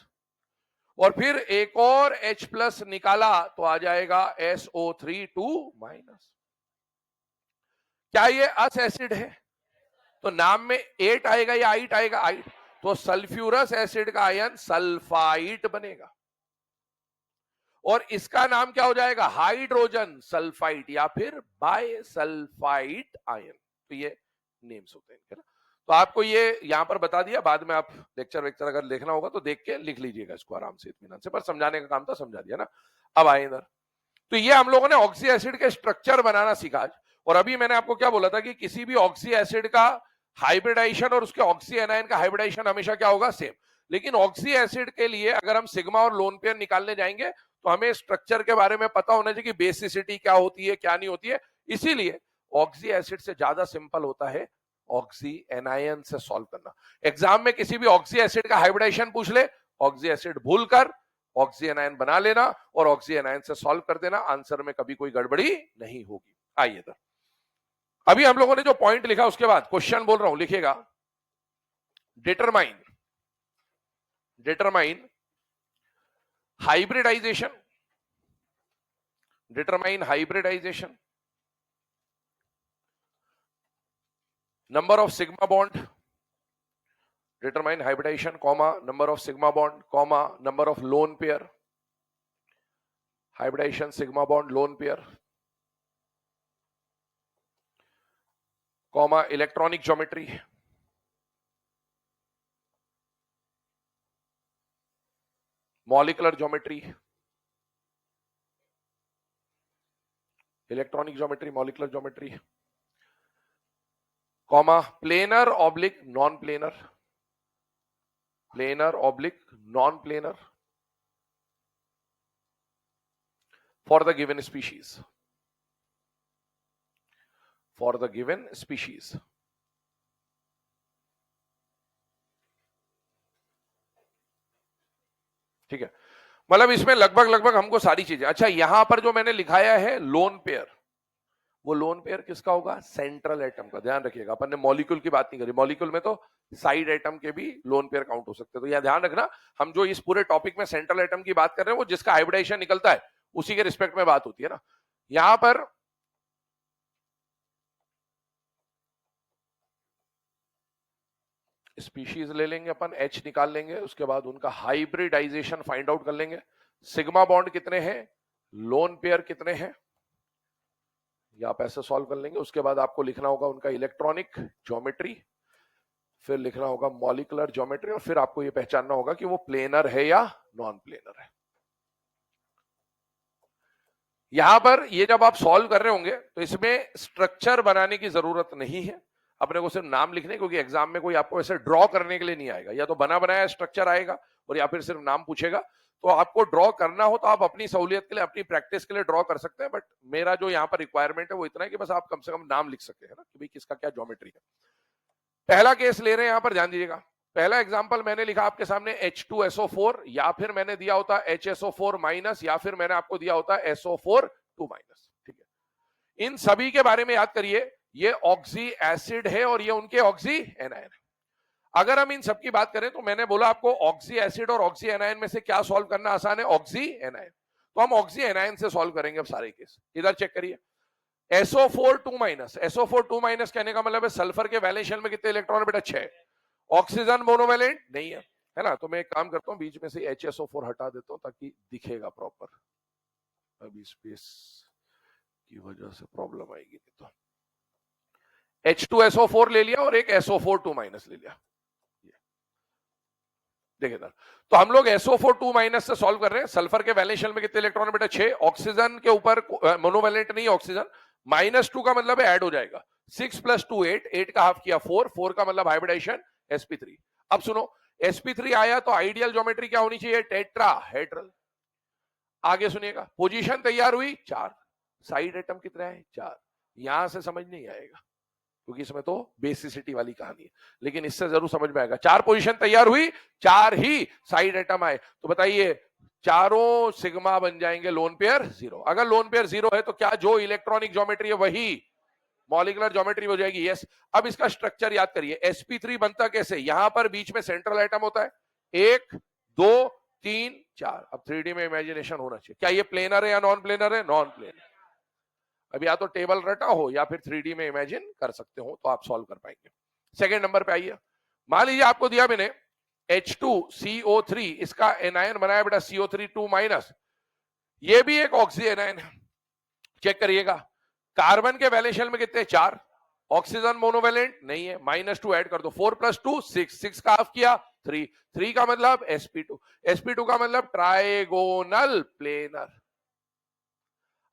और फिर एक और H+ निकाला तो आ जाएगा SO3-। क्या ये अस एसिड है? तो नाम में 8 आएगा या 8 आएगा? 8। तो सल्फ्यूरस एसिड का आयन सल्फाइट बनेगा, और इसका नाम क्या हो जाएगा? हाइड्रोजन सल्फाइड या फिर बायसल्फाइड आयन। तो ये नेम्स होते हैं ना। तो आपको ये यहां पर बता दिया, बाद में आप लेक्चर अगर देखना होगा तो देख के लिख लीजिएगा इसको आराम से, इत्मीनान से। पर समझाने का काम तो समझा दिया ना। अब आए इधर, तो ये हम लोगों ने ऑक्सी एसिड के स्ट्रक्चर बनाना सीखा आज। और अभी मैंने आपको क्या बोला था कि किसी भी ऑक्सी एसिड का हाइब्रिडाइजेशन और उसके ऑक्सी एनायन का हाइब्रिडाइजेशन हमेशा क्या होगा? सेम। लेकिन ऑक्सी एसिड के लिए अगर हम सिग्मा और लोन पेयर निकालने जाएंगे तो हमें स्ट्रक्चर के बारे में पता होना चाहिए कि बेसिसिटी क्या होती है, क्या नहीं होती है। इसीलिए ऑक्सी एसिड से ज्यादा सिंपल होता है ऑक्सी एनायन से सॉल्व करना। एग्जाम में किसी भी ऑक्सी एसिड का हाइब्रिडाइजेशन पूछ ले, ऑक्सी एसिड भूलकर ऑक्सी एनायन बना लेना और ऑक्सी एनायन से सॉल्व कर देना, आंसर में कभी कोई गड़बड़ी नहीं होगी। आइए इधर, अभी हम लोगों ने जो पॉइंट लिखा उसके बाद क्वेश्चन बोल रहा हूं, लिखिएगा। Determine hybridization, number of sigma bond, determine hybridization, number of sigma bond, number of lone pair, hybridization, sigma bond, lone pair, electronic geometry, molecular geometry, electronic geometry, molecular geometry, planar oblique non-planar, planar oblique non-planar for the given species, for the given species. ठीक है, मतलब इसमें लगभग हमको सारी चीजें। अच्छा, यहां पर जो मैंने लिखाया है लोन पेयर, वो लोन पेयर किसका होगा? सेंट्रल एटम का। ध्यान रखिएगा, अपन ने मॉलिक्यूल की बात नहीं करी, मॉलिक्यूल में तो साइड एटम के भी लोन पेयर काउंट हो सकते हैं। तो यह ध्यान रखना, हम जो इस पूरे टॉपिक में सेंट्रल एटम की बात कर रहे हैं वो जिसका हाइब्रिडाइजेशन निकलता है उसी के रिस्पेक्ट में बात होती है ना। यहां पर स्पीशीज ले लेंगे अपन, H निकाल लेंगे, उसके बाद उनका हाइब्रिडाइजेशन फाइंड आउट कर लेंगे। सिग्मा बॉन्ड कितने हैं, लोन पेयर कितने हैं, ये आप ऐसे सॉल्व कर लेंगे। उसके बाद आपको लिखना होगा उनका इलेक्ट्रॉनिक ज्योमेट्री, फिर लिखना होगा मॉलिक्यूलर ज्योमेट्री, और फिर आपको ये पहचानना होगा कि वो प्लेनर है या नॉन प्लेनर है। यहां पर ये जब आप सॉल्व कर रहे होंगे तो इसमें स्ट्रक्चर बनाने की जरूरत नहीं है, अपने को सिर्फ नाम लिखने, क्योंकि एग्जाम में कोई आपको ऐसे ड्रॉ करने के लिए नहीं आएगा। या तो बना बनाया स्ट्रक्चर आएगा और या फिर सिर्फ नाम पूछेगा। तो आपको ड्रॉ करना हो तो आप अपनी सहूलियत के लिए, अपनी प्रैक्टिस के लिए ड्रॉ कर सकते हैं। बट मेरा जो यहाँ पर रिक्वायरमेंट है वो इतना है कि बस आप कम से कम नाम लिख सके, है ना, कि भाई किसका क्या ज्योमेट्री है। पहला केस ले रहे हैं यहां पर, ध्यान दीजिएगा। पहला एग्जांपल मैंने लिखा आपके सामने H2SO4, या फिर मैंने दिया होता HSO4 माइनस, या फिर मैंने आपको दिया होता SO4 2 माइनस। ठीक है, इन सभी के बारे में याद करिए, ये ऑक्सी एसिड है और ये उनके ऑक्सी एनायन है। अगर हम इन सब की बात करें तो मैंने बोला आपको ऑक्सी एसिड और ऑक्सी एनायन में से क्या सॉल्व करना आसान है, ऑक्सी एनायन। तो हम ऑक्सी एनायन से सॉल्व करेंगे अब सारे केस। इधर चेक करिए, SO4 2 माइनस, SO4 2 माइनस कहने का मतलब है सल्फर के वैलेंस शेल में कितने इलेक्ट्रॉन बेटा 6। ऑक्सीजन मोनोवैलेंट नहीं है ना, तो मैं एक काम करता हूं, बीच में से HSO4 हटा देता हूं ताकि दिखेगा प्रॉपर। अभी स्पेस की वजह से प्रॉब्लम आएगी, नहीं तो H2SO4 ले लिया और एक SO4 2 माइनस ले लिया। देखिए तो हम लोग SO4 2 माइनस से सॉल्व कर रहे हैं। सल्फर के वैलेंस शेल में कितने इलेक्ट्रॉन बेटा 6। ऑक्सीजन के ऊपर मोनोवैलेंट नहीं ऑक्सीजन, -2 का मतलब है ऐड हो जाएगा। 6 + 2 8, 8 का हाफ किया 4, 4 का मतलब हाइब्रिडाइजेशन sp3। अब सुनो, sp3 आया तो आइडियल ज्योमेट्री क्या होनी चाहिए, टेट्राहेड्रल। आगे सुनिएगा, पोजीशन तैयार हुई 4, साइड एटम कितना है 4। यहां से समझ नहीं आएगा क्योंकि इसमें तो बेसिसिटी वाली कहानी है, लेकिन इससे जरूर समझ में आएगा। 4 पोजीशन तैयार हुई, 4 ही साइड एटम आए, तो बताइए चारों सिग्मा बन जाएंगे लोन पेयर 0। अगर लोन पेयर 0 है तो क्या जो इलेक्ट्रॉनिक ज्योमेट्री है वही मॉलिक्यूलर ज्योमेट्री हो जाएगी, यस। अब इसका स्ट्रक्चर याद करिए, sp3 बनता कैसे, यहां पर बीच में सेंट्रल एटम होता है, 1 2 3 4। अब 3D में इमेजिनेशन होना चाहिए, क्या ये प्लेनर है या नॉन प्लेनर है, नॉन प्लेनर। अब या तो टेबल रटा हो या फिर 3D में इमेजिन कर सकते हो तो आप सॉल्व कर पाएंगे। सेकेंड नंबर पे आइए, मान लीजिए आपको दिया मैंने H2CO3, इसका एनायन बनाया बेटा CO3 2 माइनस, ये भी एक ऑक्सी एनायन है। चेक करिएगा, कार्बन के वैलेंस शेल में कितने 4, ऑक्सीजन मोनोवैलेंट नहीं है, -2 ऐड कर दो, 4 + 2 6, 6 का हाफ किया 3, 3 का मतलब sp2, sp2 का मतलब ट्राइगोनल प्लेनर।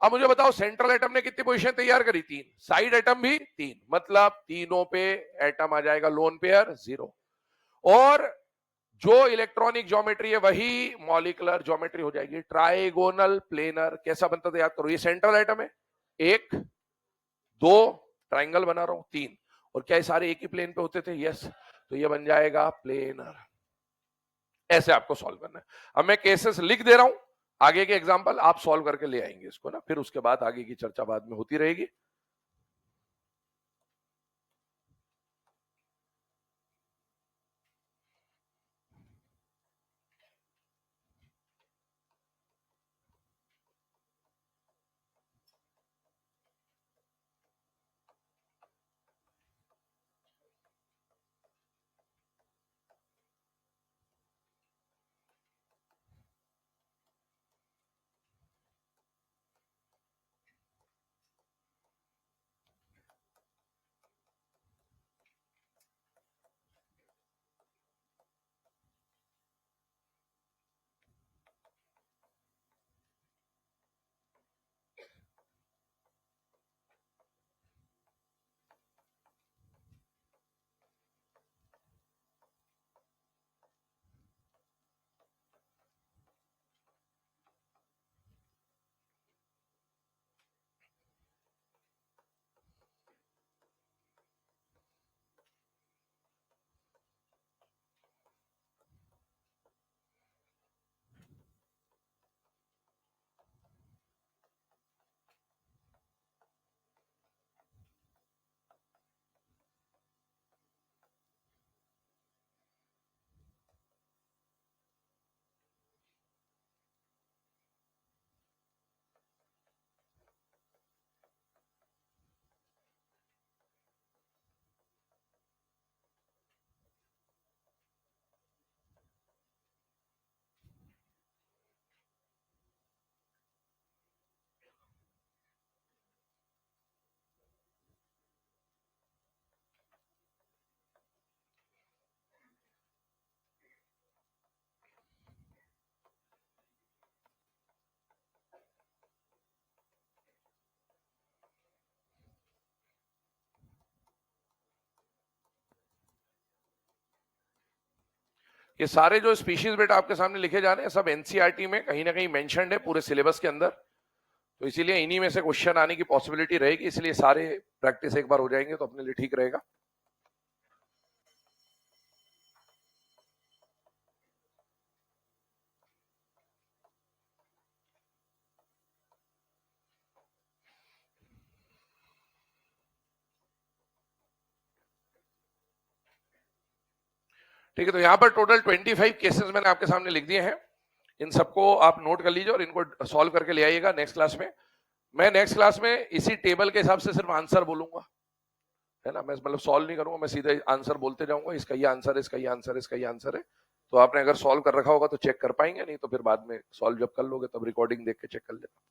अब मुझे बताओ सेंट्रल एटम ने कितनी पोजीशन तैयार करी, 3, साइड एटम भी 3, मतलब तीनों पे एटम आ जाएगा लोन पेयर 0। और जो इलेक्ट्रॉनिक ज्योमेट्री है वही मॉलिक्यूलर ज्योमेट्री हो जाएगी, ट्राइगोनल प्लेनर। कैसा बनता था याद करो, ये सेंट्रल एटम है, 1 2 ट्राइंगल बना रहा हूं 3, और क्या ये सारे एक ही प्लेन पे होते थे, यस, तो ये बन जाएगा प्लेनर। ऐसे आपको सॉल्व करना है। अब मैं केसेस लिख दे रहा हूं, आगे के एग्जांपल आप सॉल्व करके ले आएंगे इसको ना, फिर उसके बाद आगे की चर्चा बाद में होती रहेगी। ये सारे जो स्पीशीज बेटा आपके सामने लिखे जा रहे हैं सब एनसीईआरटी में कहीं ना कहीं मेंशन्ड है पूरे सिलेबस के अंदर, तो इसीलिए इन्हीं में से क्वेश्चन आने की पॉसिबिलिटी रहेगी, इसलिए सारे प्रैक्टिस एक बार हो जाएंगे तो अपने लिए ठीक रहेगा। ठीक है, तो यहाँ पर टोटल 25 केसेस मैंने आपके सामने लिख दिए हैं, इन सबको आप नोट कर लीजिए और इनको सॉल्व करके ले आइएगा नेक्स्ट क्लास में। मैं नेक्स्ट क्लास में इसी टेबल के हिसाब से सिर्फ आंसर बोलूंगा, है ना, मैं मतलब सॉल्व नहीं करूंगा, मैं सीधे आंसर बोलते जाऊंगा, इसका ये आंसर है, इसका ये आंसर है, इसका ये आंसर है। तो आपने अगर सॉल्व कर रखा होगा तो चेक कर पाएंगे, नहीं तो फिर बाद में सॉल्व जब कर लोगे तब रिकॉर्डिंग देख के चेक कर लेना।